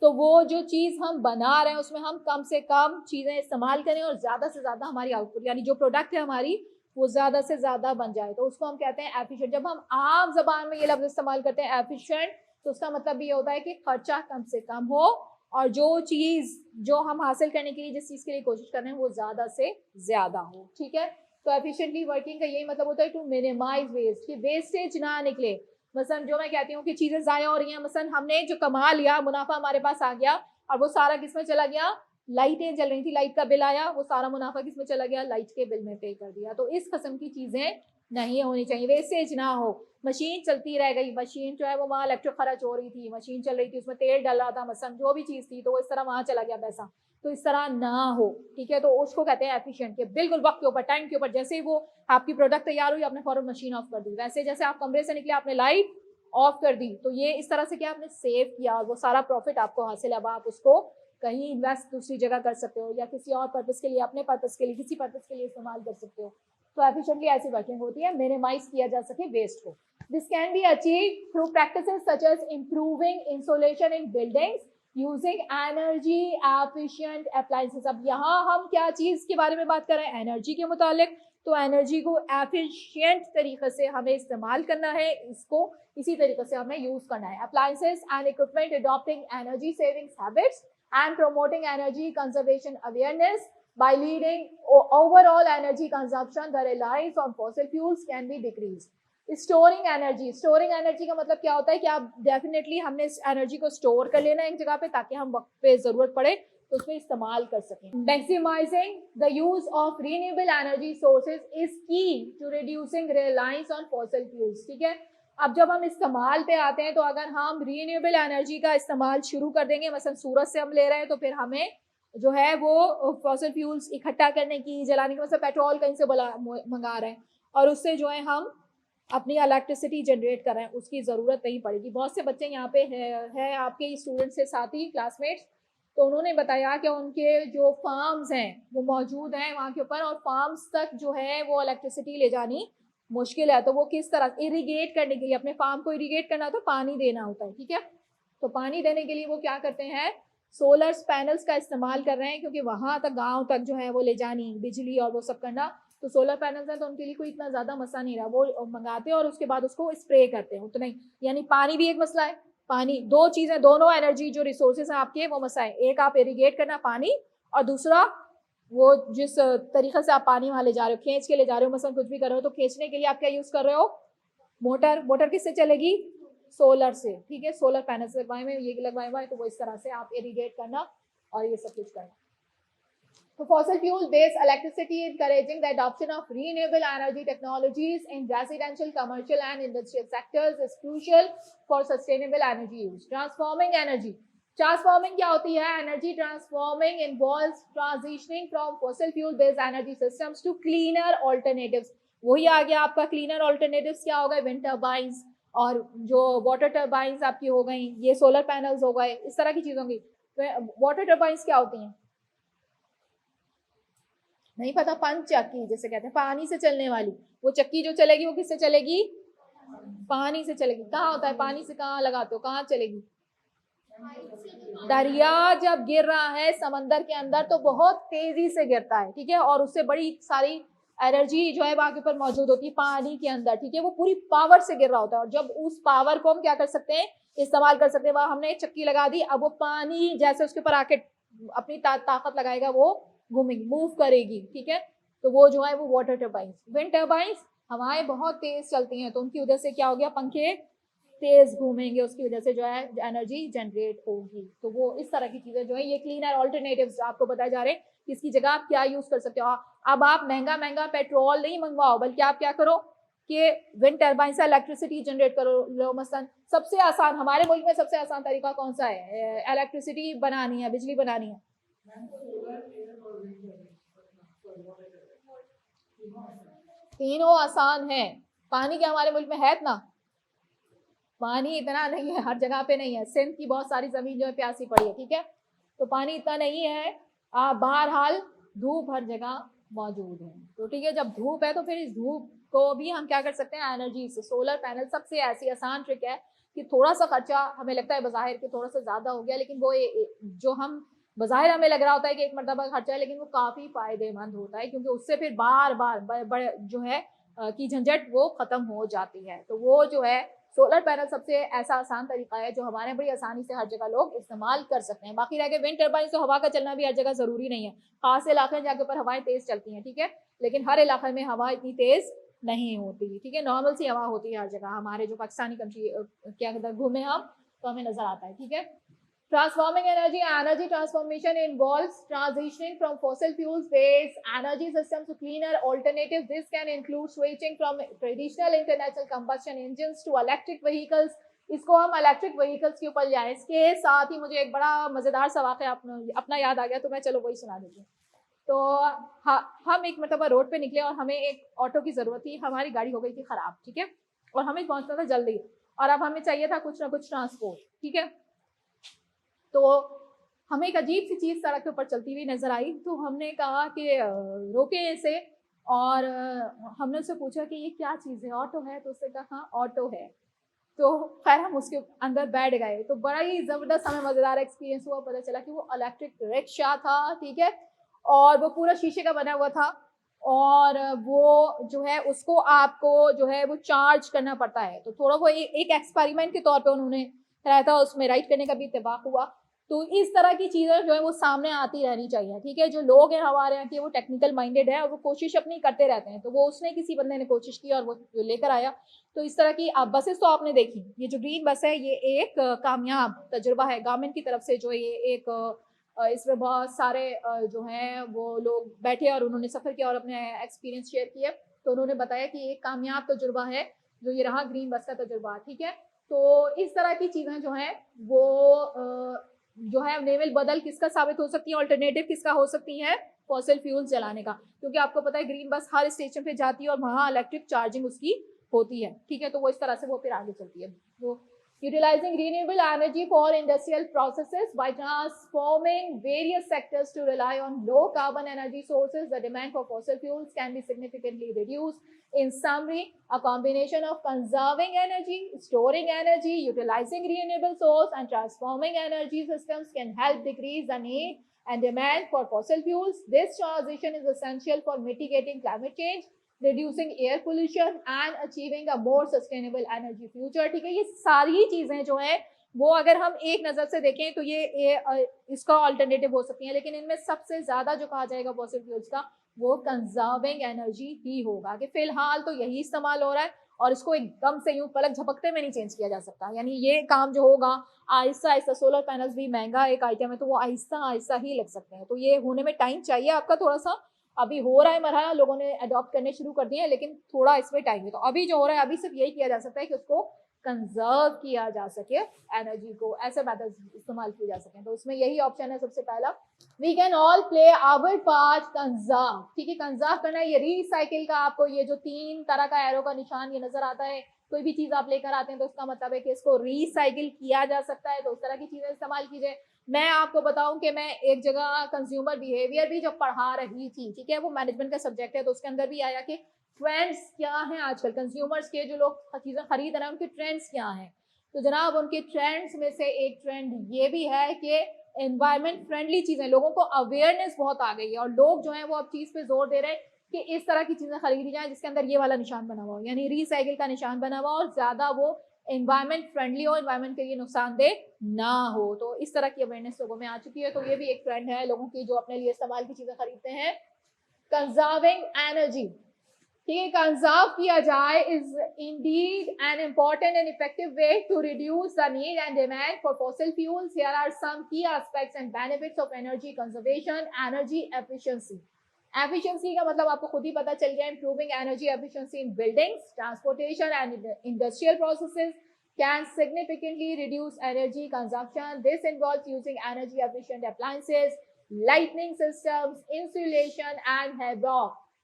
तो वो जो चीज़ हम बना रहे हैं उसमें हम कम से कम चीज़ें इस्तेमाल करें और ज़्यादा से ज़्यादा हमारी आउटपुट यानी जो प्रोडक्ट है हमारी वो ज़्यादा से ज़्यादा बन जाए, तो उसको हम कहते हैं एफिशिएंट. जब हम आम जबान में ये लफ्ज़ इस्तेमाल करते हैं एफिशिएंट तो उसका मतलब भी ये होता है कि खर्चा कम से कम हो और जो चीज़ जो हम हासिल करने के लिए जिस चीज़ के लिए कोशिश कर रहे हैं वो ज़्यादा से ज़्यादा हो. ठीक है, तो एफिशिएंटली वर्किंग का यही मतलब होता है टू मिनिमाइज वेस्ट, कि वेस्टेज ना निकले. मसलन जो मैं कहती हूँ कि चीज़ें ज़ाया हो रही हैं, मसलन हमने जो कमा लिया, मुनाफा हमारे पास आ गया और वो सारा किस में चला गया? लाइटें जल रही थी, लाइट का बिल आया, वो सारा मुनाफा किस में चला गया? लाइट के बिल में पे कर दिया. तो इस किस्म की चीज़ें नहीं होनी चाहिए, वेस्टेज ना हो. मशीन चलती रह गई, मशीन जो है वो वहाँ इलेक्ट्रिक खर्च हो रही थी, मशीन चल रही थी, उसमें तेल डल रहा था, मसलन जो भी चीज़ थी, तो वो इस तरह वहाँ चला गया पैसा. तो इस तरह ना हो. ठीक है, तो उसको कहते हैं एफिशिएंट, के बिल्कुल वक्त के ऊपर, टाइम के ऊपर. जैसे ही वो आपकी प्रोडक्ट तैयार हुई आपने फौरन मशीन ऑफ कर दी, वैसे जैसे आप कमरे से निकले आपने लाइट ऑफ कर दी. तो ये इस तरह से क्या आपने सेव किया और वो सारा प्रॉफिट आपको हासिल है. अब आप उसको कहीं इन्वेस्ट दूसरी जगह कर सकते हो या किसी और पर्पस के लिए, अपने पर्पस के लिए, किसी पर्पस के लिए इस्तेमाल कर सकते हो. तो एफिशिएंटली ऐसी वर्किंग होती है, मिनिमाइज किया जा सके वेस्ट को. This can be achieve through practices such as improving insulation in buildings using energy efficient appliances. अब यहाँ हम क्या चीज़ के बारे में बात कर रहे हैं? एनर्जी के मुतालिक. तो एनर्जी को एफिशिएंट तरीके से हमें इस्तेमाल करना है, इसको इसी तरीके से हमें यूज करना है. Appliances and equipment adopting energy savings habits and promoting energy conservation awareness by leading overall energy consumption, the reliance on fossil fuels can be decreased. Storing energy, storing energy का मतलब क्या होता है कि आप डेफिनेटली हमने इस एनर्जी को स्टोर कर लेना है एक जगह पे ताकि हम वक्त पे जरूरत पड़े तो उसमें इस्तेमाल कर सकें. Maximising the use of renewable energy sources is key to reducing reliance on fossil fuels. ठीक है, अब जब हम इस्तेमाल पे आते हैं तो अगर हम रीन्यूएबल एनर्जी का इस्तेमाल शुरू कर देंगे, मसलन सूरज से हम ले रहे हैं तो फिर हमें जो है वो फॉसिल फ्यूल्स इकट्ठा करने की, जलाने की, मतलब पेट्रोल कहीं से मंगा रहे हैं और उससे जो है हम अपनी इलेक्ट्रिसिटी जनरेट कर रहे हैं, उसकी ज़रूरत नहीं पड़ेगी. बहुत से बच्चे यहाँ पे है आपके स्टूडेंट्स से साथी क्लासमेट्स, तो उन्होंने बताया कि उनके जो फार्म्स हैं वो मौजूद हैं वहाँ के ऊपर और फार्म्स तक जो है वो इलेक्ट्रिसिटी ले जानी मुश्किल है. तो वो किस तरह इरिगेट करने के लिए, अपने फार्म को इरिगेट करना तो पानी देना होता है. ठीक है, तो पानी देने के लिए वो क्या करते हैं? सोलर पैनल्स का इस्तेमाल कर रहे हैं क्योंकि वहाँ तक गांव तक जो है वो ले जानी बिजली और वो सब करना. तो सोलर पैनल्स हैं तो उनके लिए कोई इतना ज़्यादा मसला नहीं रहा, वो मंगाते हैं और उसके बाद उसको स्प्रे करते हैं. उतना ही, यानी पानी भी एक मसला है. पानी, दो चीज़ें, दोनों एनर्जी जो रिसोर्सेज हैं आपके वो मसला है. एक आप इरिगेट करना पानी और दूसरा वो जिस तरीके से आप पानी वहाँ ले जा रहे हो, खींच के ले जा रहे हो, मसलन कुछ भी कर रहे हो तो खींचने के लिए आप क्या यूज़ कर रहे हो? मोटर. मोटर किससे चलेगी? सोलर से. ठीक है, सोलर पैनल से लगवाए हुए, ये लगवाए हुआ है, तो वो इस तरह से आप इरिगेट करना और ये सब कुछ करना. तो fossil fuel based electricity encouraging the adoption of renewable energy technologies in residential, commercial and industrial sectors is crucial for sustainable energy use. Transforming energy. Transforming क्या होती है? Energy transforming involves transitioning from fossil fuel based energy systems to cleaner alternatives. वही आ गया आपका cleaner alternatives. क्या हो गए? wind turbines और जो water turbines आपकी हो गई, ये solar panels हो गए, इस तरह की चीज़ होंगी. water turbines क्या होती हैं? नहीं पता? पंच चक्की जिसे कहते हैं, पानी से चलने वाली. वो चक्की जो चलेगी वो किससे चलेगी? पानी से चलेगी. कहाँ होता है पानी से? कहाँ लगाते हो? कहाँ चलेगी? दरिया जब गिर रहा है समंदर के अंदर तो बहुत तेजी से गिरता है. ठीक है, और उससे बड़ी सारी एनर्जी जो है वहां के ऊपर मौजूद होती है पानी के अंदर. ठीक है, वो पूरी पावर से गिर रहा होता है और जब उस पावर को हम क्या कर सकते हैं? इस्तेमाल कर सकते हैं. वहां हमने चक्की लगा दी, अब वो पानी जैसे उसके ऊपर आके अपनी ताकत लगाएगा वो घूमेगी, मूव करेगी. ठीक है, तो वो जो है वो वाटर टर्बाइंस. विंड टर्बाइंस हवाएं बहुत तेज चलती हैं तो उनकी वजह से क्या हो गया? पंखे तेज घूमेंगे, उसकी वजह से जो है एनर्जी जनरेट होगी। तो वो इस तरह की चीजें जो है ये क्लीन एयर ऑल्टरनेटिव्स आपको बताए जा रहे हैं कि इसकी जगह आप क्या यूज कर सकते हो। अब आप महंगा महंगा पेट्रोल नहीं मंगवाओ, बल्कि आप क्या करो कि विंड टर्बाइन से इलेक्ट्रिसिटी जनरेट करो लो। मसलन सबसे आसान, हमारे मुल्क में सबसे आसान तरीका कौन सा है इलेक्ट्रिसिटी बनानी है, बिजली बनानी है? तीनों आसान है। पानी क्या हमारे मुल्क में है इतना? पानी इतना नहीं है, हर जगह पे नहीं है। सिंध की बहुत सारी जमीन जो है प्यासी पड़ी है, ठीक है, तो पानी इतना नहीं है। बहरहाल धूप हर जगह मौजूद है, तो ठीक है, जब धूप है तो फिर इस धूप को भी हम क्या कर सकते हैं, एनर्जी से। सोलर पैनल सबसे ऐसी आसान ट्रिक है कि थोड़ा सा खर्चा हमें लगता है बज़ाहिर कि थोड़ा सा ज्यादा हो गया, लेकिन वो जो हम बज़ाहिर हमें लग रहा होता है कि एक मरतबा खर्चा है, लेकिन वो काफी फायदेमंद होता है, क्योंकि उससे फिर बार बार बड़े जो है की झंझट वो खत्म हो जाती है। तो वो जो है सोलर पैनल सबसे ऐसा आसान तरीका है जो हमारे बड़ी आसानी से हर जगह लोग इस्तेमाल कर सकते हैं। बाकी रह गए विंड टर्बाइन, तो हवा का चलना भी हर जगह जरूरी नहीं है। खास इलाके हैं जहाँ पर हवाएं तेज चलती हैं, ठीक है, लेकिन हर इलाके में हवा इतनी तेज नहीं होती, ठीक है, नॉर्मल सी हवा होती है हर जगह। हमारे जो पाकिस्तानी कंट्री क्या कहते हैं घूमे हम, तो हमें नजर आता है, ठीक है। Transforming energy transformation involves transitioning from fossil fuels-based energy systems to cleaner alternatives. This can include switching from traditional internal combustion engines to electric vehicles. इसको हम इलेक्ट्रिक व्हीकल्स के ऊपर जाए। इसके साथ ही मुझे एक बड़ा मजेदार सा वाक़या अपना याद आ गया, तो मैं चलो वही सुना देती हूँ। तो हम एक मरतबा रोड पे निकले और हमें एक ऑटो की जरूरत थी। हमारी गाड़ी हो गई थी खराब, ठीक है, और हमें पहुंचना था जल्दी, और अब हमें चाहिए था कुछ ना कुछ ट्रांसपोर्ट, ठीक है। तो हमें एक अजीब सी चीज सड़क के ऊपर चलती हुई नजर आई, तो हमने कहा कि रोके इसे, और हमने उससे पूछा कि ये क्या चीज है, ऑटो है? तो उसने कहा हाँ ऑटो है। तो खैर हम उसके अंदर बैठ गए, तो बड़ा ही जबरदस्त हमें मजेदार एक्सपीरियंस हुआ। पता चला कि वो इलेक्ट्रिक रिक्शा था, ठीक है, और वो पूरा शीशे का बना हुआ था, और वो जो है उसको आपको जो है वो चार्ज करना पड़ता है। तो थोड़ा वो एक एक्सपेरिमेंट के तौर पे उन्होंने कराया था, उसमें राइड करने का भी इत्तेफाक हुआ। तो इस तरह की चीजें जो है वो सामने आती रहनी चाहिए, ठीक है। जो लोग हैं हमारे यहाँ के वो टेक्निकल माइंडेड है और वो कोशिश अपनी करते रहते हैं, तो वो उसने किसी बंदे ने कोशिश की और वो लेकर आया। तो इस तरह की आप बसेस तो आपने देखी, ये जो ग्रीन बस है ये एक कामयाब तजुर्बा है गवर्नमेंट की तरफ से। जो ये एक इसमें बहुत सारे जो हैं वो लोग बैठे और उन्होंने सफर किया और अपने एक्सपीरियंस शेयर किए, तो उन्होंने बताया कि एक कामयाब तजुर्बा है जो ये रहा ग्रीन बस का तजुर्बा, ठीक है। तो इस तरह की चीजें जो हैं वो जो है नेवल बदल किसका साबित हो सकती है, ऑल्टरनेटिव किसका हो सकती है, फॉसिल फ्यूल जलाने का। क्योंकि आपको पता है ग्रीन बस हर स्टेशन पे जाती है और वहां इलेक्ट्रिक चार्जिंग उसकी होती है, ठीक है। तो वो इस तरह से वो फिर आगे चलती है। वो utilizing renewable energy for industrial processes by transforming various sectors to rely on low carbon energy sources, the demand for fossil fuels can be significantly reduced. In summary, a combination of conserving energy, storing energy, utilizing renewable source, and transforming energy systems can help decrease the need and demand for fossil fuels. This transition is essential for mitigating climate change, reducing air pollution and achieving a more sustainable energy future, ठीक है। ये सारी चीजें जो है वो अगर हम एक नजर से देखें तो ये इसका ऑल्टरनेटिव हो सकती है, लेकिन इनमें सबसे ज्यादा जो कहा जाएगा फॉसिल फ्यूल्स का वो कंजर्विंग एनर्जी ही होगा, कि फिलहाल तो यही इस्तेमाल हो रहा है और इसको एकदम से यूं पलक झपकते में नहीं चेंज किया जा सकता। यानी ये काम जो होगा आहिस्ता आहिस्ता, सोलर पैनल्स भी महंगा एक आइटम है, तो वो आहिस्ता आहिस्ता ही लग सकते हैं। तो ये होने में टाइम चाहिए आपका थोड़ा सा, अभी हो रहा है मरहला, लोगों ने अडॉप्ट करने शुरू कर दिए हैं, लेकिन थोड़ा इसमें टाइम है। तो अभी जो हो रहा है अभी सिर्फ यही किया जा सकता है कि उसको कंजर्व किया जा सके, एनर्जी को ऐसे मेथड इस्तेमाल किए जा सके। तो उसमें यही ऑप्शन है सबसे पहला, we can all play our part conserve, ठीक है। कंजर्व करना है, ये रीसाइकिल का आपको ये जो 3 तरह का एरो का निशान ये नजर आता है, कोई भी चीज आप लेकर आते हैं तो उसका मतलब है कि इसको रीसाइकिल किया जा सकता है, तो उस तरह की चीजें इस्तेमाल कीजिए। मैं आपको बताऊं कि मैं एक जगह कंज्यूमर बिहेवियर भी जब पढ़ा रही थी, ठीक है, वो मैनेजमेंट का सब्जेक्ट है, तो उसके अंदर भी आया कि ट्रेंड्स क्या हैं आजकल, कंज्यूमर्स के जो लोग चीजें खरीद रहे हैं उनके ट्रेंड्स क्या हैं। तो जनाब उनके ट्रेंड्स में से एक ट्रेंड ये भी है कि एनवायरमेंट फ्रेंडली चीजें, लोगों को अवेयरनेस बहुत आ गई है और लोग जो है वो अब चीज पे जोर दे रहे हैं कि इस तरह की चीजें खरीदी जाए जिसके अंदर ये वाला निशान बना हुआ हो, यानी रिसाइकिल का निशान बना हुआ और ज्यादा वो एनवायरमेंट फ्रेंडली हो, एनवायरमेंट के लिए नुकसानदेह ना हो। तो इस तरह की अवेयरनेस लोगों में आ चुकी है। तो ये भी एक ट्रेंड है लोगों की जो अपने लिए इस्तेमाल की चीजें खरीदते हैं। कंजर्विंग एनर्जी, ठीक है, कंजर्व किया जाए is indeed an important and effective way to reduce the need and demand for fossil fuels. Here are some key aspects and benefits of energy conservation. Energy efficiency, efficiency का मतलब आपको खुद ही पता चल गया, improving energy efficiency in buildings, transportation and industrial processes can significantly reduce energy consumption. This involves using energy efficient appliances, lighting systems, insulation and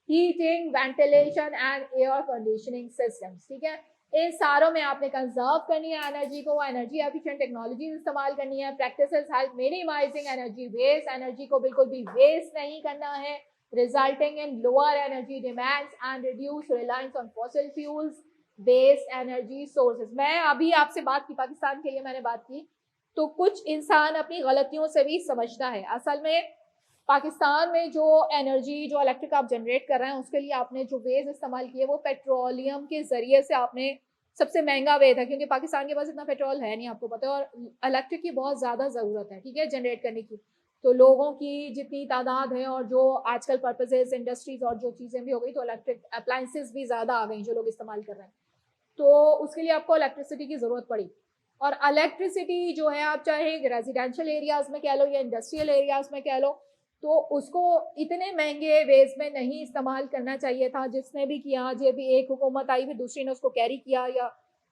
heating, ventilation and air conditioning systems. ठीक है, इन सारों में आपने कंजर्व करनी है energy को, energy efficient technology इस्तेमाल करनी है। Practices help minimising energy waste, energy को बिल्कुल भी वेस्ट नहीं करना है, resulting in lower energy demands and reduce reliance on fossil fuels based energy sources. मैं अभी आपसे बात की, पाकिस्तान के लिए मैंने बात की, तो कुछ इंसान अपनी गलतियों से भी समझता है। असल में पाकिस्तान में जो एनर्जी, जो इलेक्ट्रिक आप जनरेट कर रहे हैं, उसके लिए आपने जो वेज इस्तेमाल किए वो पेट्रोलियम के जरिए से आपने, सबसे महंगा वे था क्योंकि पाकिस्तान के पास इतना पेट्रोल है नहीं, आपको पता है, और इलेक्ट्रिक की बहुत ज़्यादा ज़रूरत है, ठीक है, जनरेट करने की। तो लोगों की जितनी तादाद है और जो आजकल पर्पजेज, इंडस्ट्रीज और जो चीज़ें भी हो गई, तो इलेक्ट्रिक अप्लाइंसेस भी ज़्यादा आ गई जो लोग इस्तेमाल कर रहे हैं, तो उसके लिए आपको इलेक्ट्रिसिटी की ज़रूरत पड़ी। और इलेक्ट्रिसिटी जो है, आप चाहे रेजिडेंशियल एरियाज़ में कह लो या इंडस्ट्रियल एरियाज़ में कह लो, तो उसको इतने महंगे वेज में नहीं इस्तेमाल करना चाहिए था। जिसने भी किया, जो भी एक हुकूमत आई फिर दूसरी ने उसको कैरी किया, या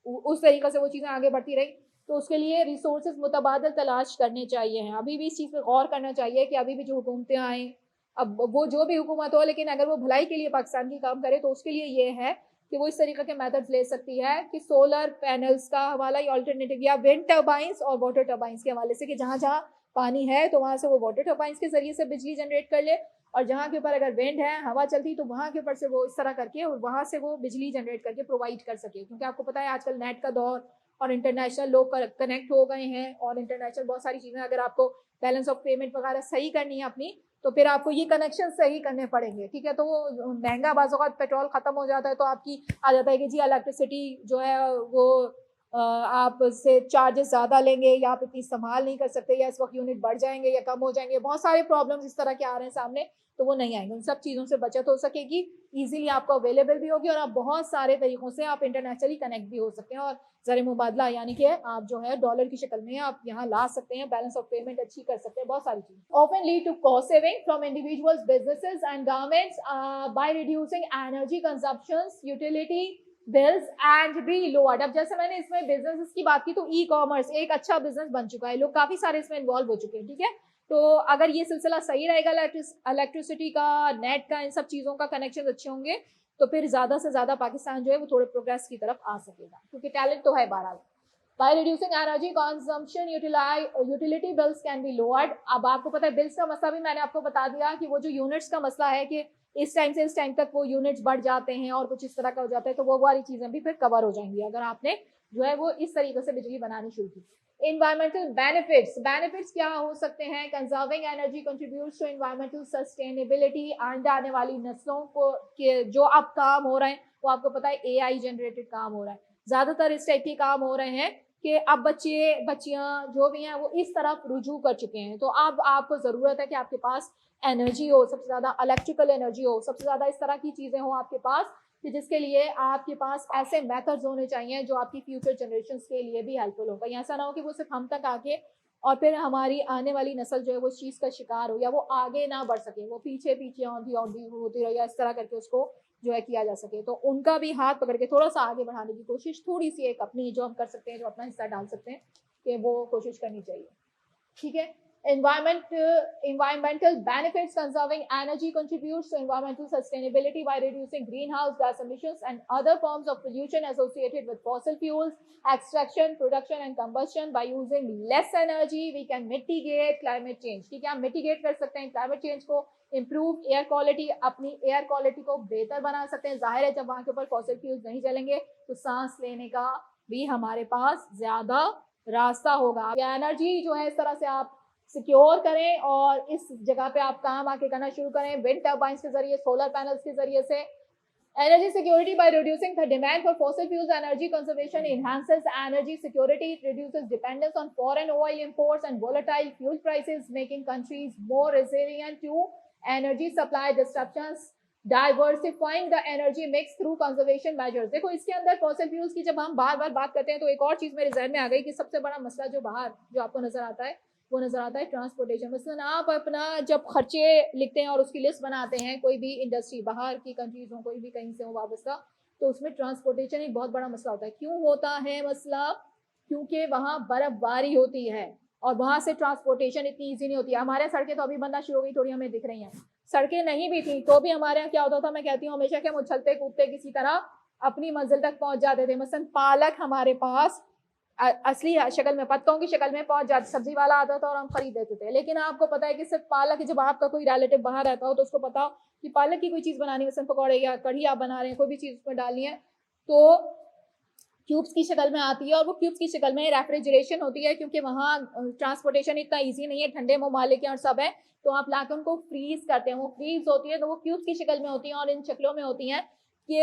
उस तरीके से वो चीज़ें आगे बढ़ती रही, तो उसके लिए रिसोर्सेज मुतबादल तलाश करने चाहिए हैं। अभी भी इस चीज़ पर गौर करना चाहिए कि अभी भी जो हुकूमतें आएँ, अब वो जो भी हुकूमत हो, लेकिन अगर वो भलाई के लिए पाकिस्तान की काम करे, तो उसके लिए ये है कि वो इस तरीके के मेथड्स ले सकती है कि सोलर पैनल्स का हवाला या अल्टरनेटिव, या विंड टर्बाइंस और वाटर टर्बाइंस के हवाले से, कि जहाँ जहाँ पानी है तो वहाँ से वो वाटर टर्बाइंस के जरिए से बिजली जनरेट कर ले, और जहाँ के ऊपर अगर विंड है, हवा चलती, तो वहाँ के ऊपर से वो इस तरह करके और वहाँ से वो बिजली जनरेट करके प्रोवाइड कर सके। क्योंकि आपको पता है आजकल नेट का दौर और इंटरनेशनल लोग कनेक्ट हो गए हैं, और इंटरनेशनल बहुत सारी चीज़ें, अगर आपको बैलेंस ऑफ पेमेंट वगैरह सही करनी है अपनी, तो फिर आपको ये कनेक्शन सही करने पड़ेंगे, ठीक है। तो वो महंगा बाज़ औक़ात पेट्रोल ख़त्म हो जाता है, तो आपकी आ जाता है कि जी इलेक्ट्रिसिटी जो है वो आप से चार्जेस ज़्यादा लेंगे, या आप इतनी संभाल नहीं कर सकते, या इस वक्त यूनिट बढ़ जाएंगे या कम हो जाएंगे, बहुत सारे प्रॉब्लम्स इस तरह के आ रहे हैं सामने, तो वो नहीं आएंगे। उन सब चीज़ों से बचत हो सकेगी, ईजिली आपको अवेलेबल भी होगी, और आप बहुत सारे तरीक़ों से आप इंटरनेशनली कनेक्ट भी हो सकते हैं, और ज़र मुबादला यानी कि आप जो है डॉलर की शक्ल में आप यहाँ ला सकते हैं, बैलेंस ऑफ पेमेंट अच्छी कर सकते हैं, बहुत सारी चीज़ें। Often lead to cost saving from individuals, businesses and governments by reducing energy consumptions, utility bills and be lowered. अब जैसे मैंने इसमें बिजनेस की बात की, तो ई कॉमर्स एक अच्छा बिजनेस बन चुका है, लोग काफ़ी सारे इसमें इन्वॉल्व हो चुके हैं, ठीक है। तो अगर ये सिलसिला सही रहेगा, इलेक्ट्रिसिटी का, नेट का, इन सब चीज़ों का कनेक्शन अच्छे होंगे, तो फिर ज़्यादा से ज़्यादा पाकिस्तान जो है वो थोड़े प्रोग्रेस की तरफ आ सकेगा, क्योंकि टैलेंट तो है बहरहाल। By reducing energy consumption, utility bills can be lowered. अब आपको पता है बिल्स का मसला भी मैंने आपको बता दिया कि वो जो यूनिट्स का मसला है कि इस टाइम से इस टाइम तक वो यूनिट्स बढ़ जाते हैं और कुछ इस तरह का हो जाता है, तो वो वाली चीज़ें भी फिर कवर हो जाएंगी अगर आपने जो है वो इस तरीके से बिजली बनानी शुरू की। इन्वायरमेंटल बेनिफिट्स, बेनिफिट्स क्या हो सकते हैं? Conserving energy contributes to environmental sustainability. आने वाली नस्लों को के जो अब काम हो रहे हैं, वो आपको पता है AI जनरेटेड काम हो रहा है, ज़्यादातर इस टाइप के काम हो रहे हैं कि अब बच्चियाँ जो भी हैं वो इस तरफ रुजू कर चुके हैं। तो अब आपको ज़रूरत है कि आपके पास एनर्जी हो, सबसे ज़्यादा इलेक्ट्रिकल एनर्जी हो, सबसे ज़्यादा इस तरह की चीज़ें हो आपके पास, कि जिसके लिए आपके पास ऐसे मेथड्स होने चाहिए जो आपकी फ्यूचर जनरेशंस के लिए भी हेल्पफुल हो। कहीं ऐसा ना हो कि वो सिर्फ हम तक आके और फिर हमारी आने वाली नस्ल जो है वो इस चीज़ का शिकार हो, या वो आगे ना बढ़ सके, वो पीछे पीछे औंधी होती रहे, या इस तरह करके उसको जो है किया जा सके। तो उनका भी हाथ पकड़ के थोड़ा सा आगे बढ़ाने की कोशिश, थोड़ी सी एक अपनी जो हम कर सकते हैं, जो अपना हिस्सा डाल सकते हैं, कि वो कोशिश करनी चाहिए, ठीक है। Environmental benefits. Conserving energy contributes to environmental sustainability by reducing greenhouse gas emissions and other forms of pollution associated with fossil fuels extraction, production and combustion. By using less energy we can mitigate climate change. ठीक है, हम mitigate कर सकते हैं climate change को, improve air quality, अपनी air quality को बेहतर बना सकते हैं। जाहिर है जब वहाँ के ऊपर fossil fuels नहीं चलेंगे तो सांस लेने का भी हमारे पास ज़्यादा रास्ता होगा। एनर्जी जो है इस तरह से आप सिक्योर करें और इस जगह पे आप काम आके करना शुरू करें, विंड टर्बाइंस के जरिए, सोलर पैनल्स के जरिए से। Energy security by reducing the demand for fossil fuels, energy conservation enhances energy security. It reduces dependence on foreign oil imports and volatile fuel prices, making countries more resilient to energy supply disruptions. Diversifying the energy mix through conservation measures. देखो इसके अंदर fossil fuels की जब हम बार बार बात करते हैं तो एक और चीज मेरे जहन में आ गई कि सबसे बड़ा मसला जो बाहर जो आपको नजर आता है वो नजर आता है ट्रांसपोर्टेशन। मसलन आप अपना जब खर्चे लिखते हैं और उसकी लिस्ट बनाते हैं, कोई भी इंडस्ट्री बाहर की कंट्रीज हो, कोई भी कहीं से हो वाबस्ता, तो उसमें ट्रांसपोर्टेशन एक बहुत बड़ा मसला होता है। क्यों होता है मसला? क्योंकि वहाँ बर्फबारी होती है और वहां से ट्रांसपोर्टेशन इतनी ईजी नहीं होती है। हमारे सड़कें तो अभी बनना शुरू हो गई, थोड़ी हमें दिख रही हैं। सड़कें नहीं भी थी तो भी हमारे यहाँ क्या होता था, मैं कहती हूँ हमेशा कि हम उछलते कूदते किसी तरह अपनी मंजिल तक पहुंच जाते थे। मसलन पालक हमारे पास असली शक्ल में, पत्तों की शक्ल में पहुंच जाती, सब्जी वाला आता था और हम खरीद देते थे। लेकिन आपको पता है कि सिर्फ पालक, जब आपका कोई रिलेटिव बाहर रहता हो तो उसको पता हो कि पालक की कोई चीज बनानी, मसलन पकौड़े या कढ़ी आप बना रहे हैं, कोई भी चीज उसमें डालनी है, तो क्यूब्स की शक्ल में आती है। और वो क्यूब्स की शक्ल में रेफ्रिजरेशन होती है, क्योंकि वहाँ ट्रांसपोर्टेशन इतना इजी नहीं है, ठंडे ममालिक और सब है, तो आप लाकर उनको फ्रीज करते हैं। वो फ्रीज होती है तो वो क्यूब्स की शक्ल में होती है और इन शक्लों में होती हैं कि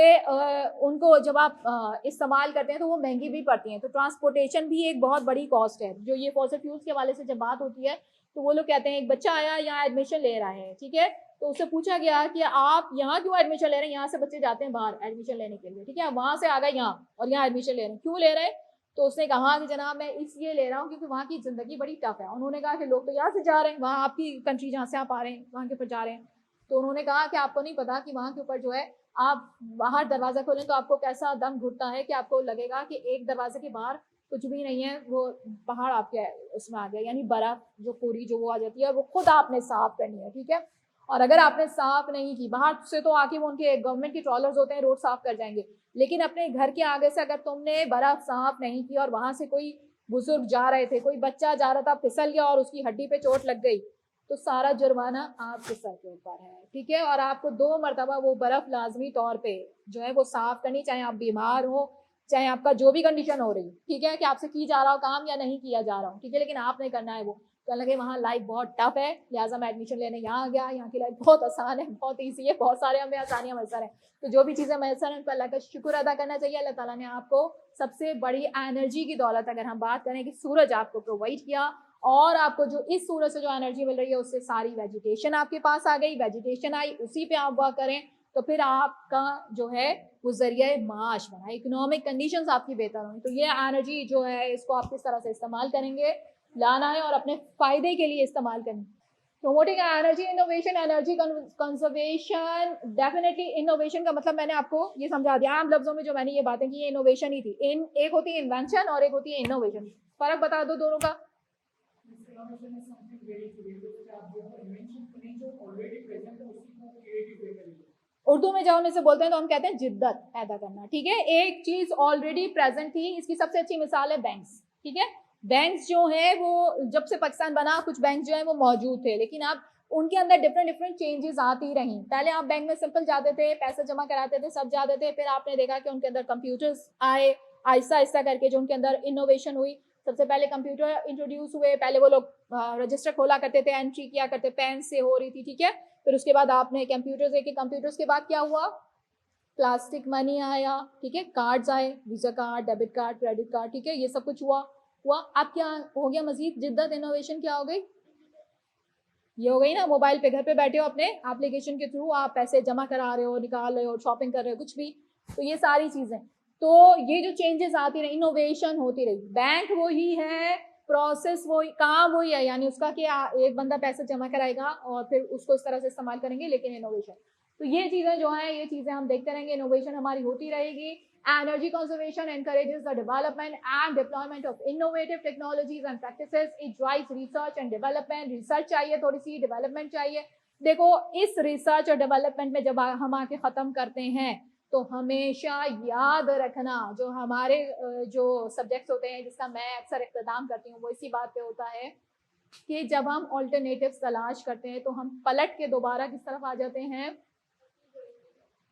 उनको जब आप इस्तेमाल करते हैं तो वो महंगी भी पड़ती हैं। तो ट्रांसपोर्टेशन भी एक बहुत बड़ी कॉस्ट है। जो ये फॉसिल फ्यूल्स के हवाले से जब बात होती है तो वो लोग कहते हैं, एक बच्चा आया यहाँ एडमिशन ले रहा है, ठीक है, तो उससे पूछा गया कि आप यहाँ क्यों एडमिशन ले रहे हैं? यहाँ से बच्चे जाते हैं बाहर एडमिशन लेने के लिए, ठीक है, वहां से आ गए यहाँ और यहाँ एडमिशन ले रहे हैं, क्यों ले रहे हैं? तो उसने कहा कि जनाब मैं इसलिए ले रहा हूँ क्योंकि वहाँ की जिंदगी बड़ी टफ है। उन्होंने कहा कि लोग तो यहाँ से जा रहे हैं, वहाँ आपकी कंट्री जहाँ से आप आ रहे हैं वहाँ के ऊपर जा रहे हैं। तो उन्होंने कहा कि आपको नहीं पता कि वहाँ के ऊपर जो है, आप बाहर दरवाजा खोलें तो आपको कैसा दम घुटता है कि आपको लगेगा कि एक दरवाजे के बाहर कुछ भी नहीं है, वो पहाड़ आपके उसमें आ गया, यानी बर्फ जो पूरी जो वो आ जाती है, वो खुद आपने साफ करनी है, ठीक है। और अगर आपने साफ नहीं की, बाहर से तो आके वो उनके गवर्नमेंट के ट्रॉलर्स होते हैं, रोड साफ कर जाएंगे, लेकिन अपने घर के आगे से अगर तुमने बर्फ साफ नहीं की और वहां से कोई बुजुर्ग जा रहे थे, कोई बच्चा जा रहा था, फिसल गया और उसकी हड्डी पे चोट लग गई, तो सारा जुर्माना आपके सर के ऊपर है, ठीक है। और आपको 2 मरतबा वो बर्फ लाजमी तौर पे जो है वो साफ करनी, चाहे आप बीमार हो, चाहे आपका जो भी कंडीशन हो रही, ठीक है, कि आपसे की जा रहा हो काम या नहीं किया जा रहा हो, ठीक है, लेकिन आपने करना है वो। तो लगे वहाँ लाइफ बहुत टफ है, लिहाजा मैं एडमिशन लेने यहाँ आ गया, यहाँ की लाइफ बहुत आसान है, बहुत ईजी है, बहुत सारे हमें आसानियाँ मैसर हैं। तो जो भी चीज़ें मैसर हैं उन पर अल्लाह का शुक्र अदा करना चाहिए। अल्लाह ताला ने आपको सबसे बड़ी एनर्जी की दौलत, अगर हम बात करें कि सूरज आपको प्रोवाइड किया, और आपको जो इस सूरज से जो एनर्जी मिल रही है उससे सारी वेजिटेशन आपके पास आ गई, वेजिटेशन आई, उसी पे आप वर्क करें तो फिर आपका जो है वो जरिए माश बना, इकोनॉमिक कंडीशंस आपकी बेहतर होंगी। तो ये एनर्जी जो है इसको आप किस तरह से इस्तेमाल करेंगे, लाना है और अपने फायदे के लिए इस्तेमाल करेंगे। Promoting energy innovation, energy conservation, definitely innovation का मतलब मैंने आपको ये समझा दिया आम लफ्जों में, जो मैंने ये बातें की, ये इनोवेशन ही थी। एक होती है इन्वेंशन और एक होती है इनोवेशन। फर्क बता दो दोनों का। उर्दू में जब हम इसे बोलते हैं तो हम कहते हैं जिद्दत पैदा करना, ठीक है। एक चीज ऑलरेडी प्रेजेंट थी, इसकी सबसे अच्छी मिसाल है बैंक्स, ठीक है। बैंक्स जो है वो जब से पाकिस्तान बना, कुछ बैंक जो है वो मौजूद थे, लेकिन अब उनके अंदर डिफरेंट चेंजेस आती रही। पहले आप बैंक में सिंपल जाते थे, पैसा जमा कराते थे, सब जाते थे, फिर आपने देखा कि उनके अंदर कंप्यूटर्स आए, आहिस्ता आहिस्ता करके जो उनके अंदर इनोवेशन हुई। सबसे पहले कंप्यूटर इंट्रोड्यूस हुए, पहले वो लोग रजिस्टर खोला करते थे, एंट्री किया करते, पेन से हो रही थी, ठीक है। फिर उसके बाद आपने कंप्यूटर्स देखे, कंप्यूटर्स के बाद क्या हुआ, प्लास्टिक मनी आया, ठीक है, कार्ड्स आए, visa card, debit card, credit card, ठीक है, ये सब कुछ हुआ। अब क्या हो गया मजीद जिद्दत, इनोवेशन क्या हो गई, ये हो गई ना, मोबाइल पे घर पे बैठे हो, अपने एप्लीकेशन के थ्रू आप पैसे जमा करा रहे हो, निकाल रहे हो, शॉपिंग कर रहे हो, कुछ भी। तो ये सारी चीजें, तो ये जो चेंजेस आती रही, इनोवेशन होती रही। बैंक वही है, प्रोसेस वही, काम वही है, यानी उसका कि एक बंदा पैसा जमा कराएगा और फिर उसको इस तरह से इस्तेमाल करेंगे, लेकिन इनोवेशन। तो ये चीजें जो है, ये चीजें हम देखते रहेंगे, इनोवेशन हमारी होती रहेगी। Energy conservation encourages the development and deployment of innovative technologies and practices. It drives research and development. Research चाहिए थोड़ी सी, development चाहिए। देखो इस research और development में जब हम आके ख़त्म करते हैं तो हमेशा याद रखना, जो हमारे जो सब्जेक्ट्स होते हैं जिसका मैं अक्सर इख्तिताम करती हूँ, वो इसी बात पे होता है कि जब हम ऑल्टरनेटिव्स तलाश करते हैं तो हम पलट के दोबारा किस तरफ आ जाते हैं,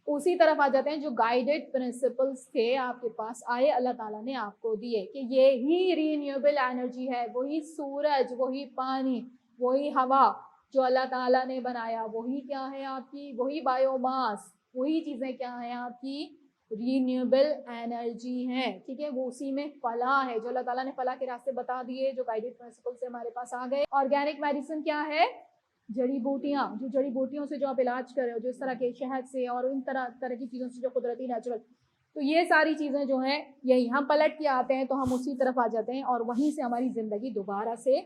उसी तरफ आ जाते हैं जो गाइडेड प्रिंसिपल्स थे आपके पास आए, अल्लाह ताला ने आपको दिए, कि ये ही रीन्यूएबल एनर्जी है, वही सूरज, वही पानी, वही हवा जो अल्लाह ताला ने बनाया, वही क्या है आपकी, वही बायोमास, वही चीज़ें क्या है आपकी, रीन्यूएबल एनर्जी है, ठीक है। वो उसी में फलाह है, जो अल्लाह ताला ने फलाह के रास्ते बता दिए, जो गाइडेड प्रिंसिपल से हमारे पास आ गए। ऑर्गेनिक मेडिसिन क्या है, जड़ी बूटियाँ, जो जड़ी बूटियों से जो आप इलाज कर रहे हो, जो इस तरह के शहद से और इन तरह तरह की चीज़ों से जो कुदरती नेचुरल, तो ये सारी चीज़ें जो हैं यही हम पलट के आते हैं तो हम उसी तरफ आ जाते हैं और वहीं से हमारी ज़िंदगी दोबारा से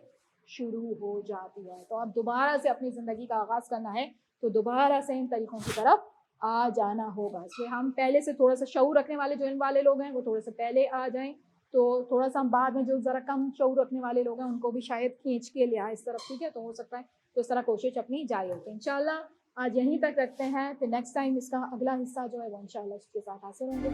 शुरू हो जाती है। तो अब दोबारा से अपनी ज़िंदगी का आगाज़ करना है तो दोबारा से इन तरीक़ों की तरफ आ जाना होगा। इसलिए हम पहले से थोड़ा सा शऊर रखने वाले जो इन वाले लोग हैं वो थोड़े से पहले आ जाएं, तो थोड़ा सा हम बाद में जो ज़रा कम शऊर रखने वाले लोग हैं उनको भी शायद खींच के ले आए इस तरफ, ठीक है। तो हो सकता है तो इस तरह कोशिश अपनी जारी रखें। इंशाल्लाह आज यहीं तक रखते हैं, फिर नेक्स्ट टाइम इसका अगला हिस्सा जो है वो इंशाल्लाह उसके साथ हासिल होंगे।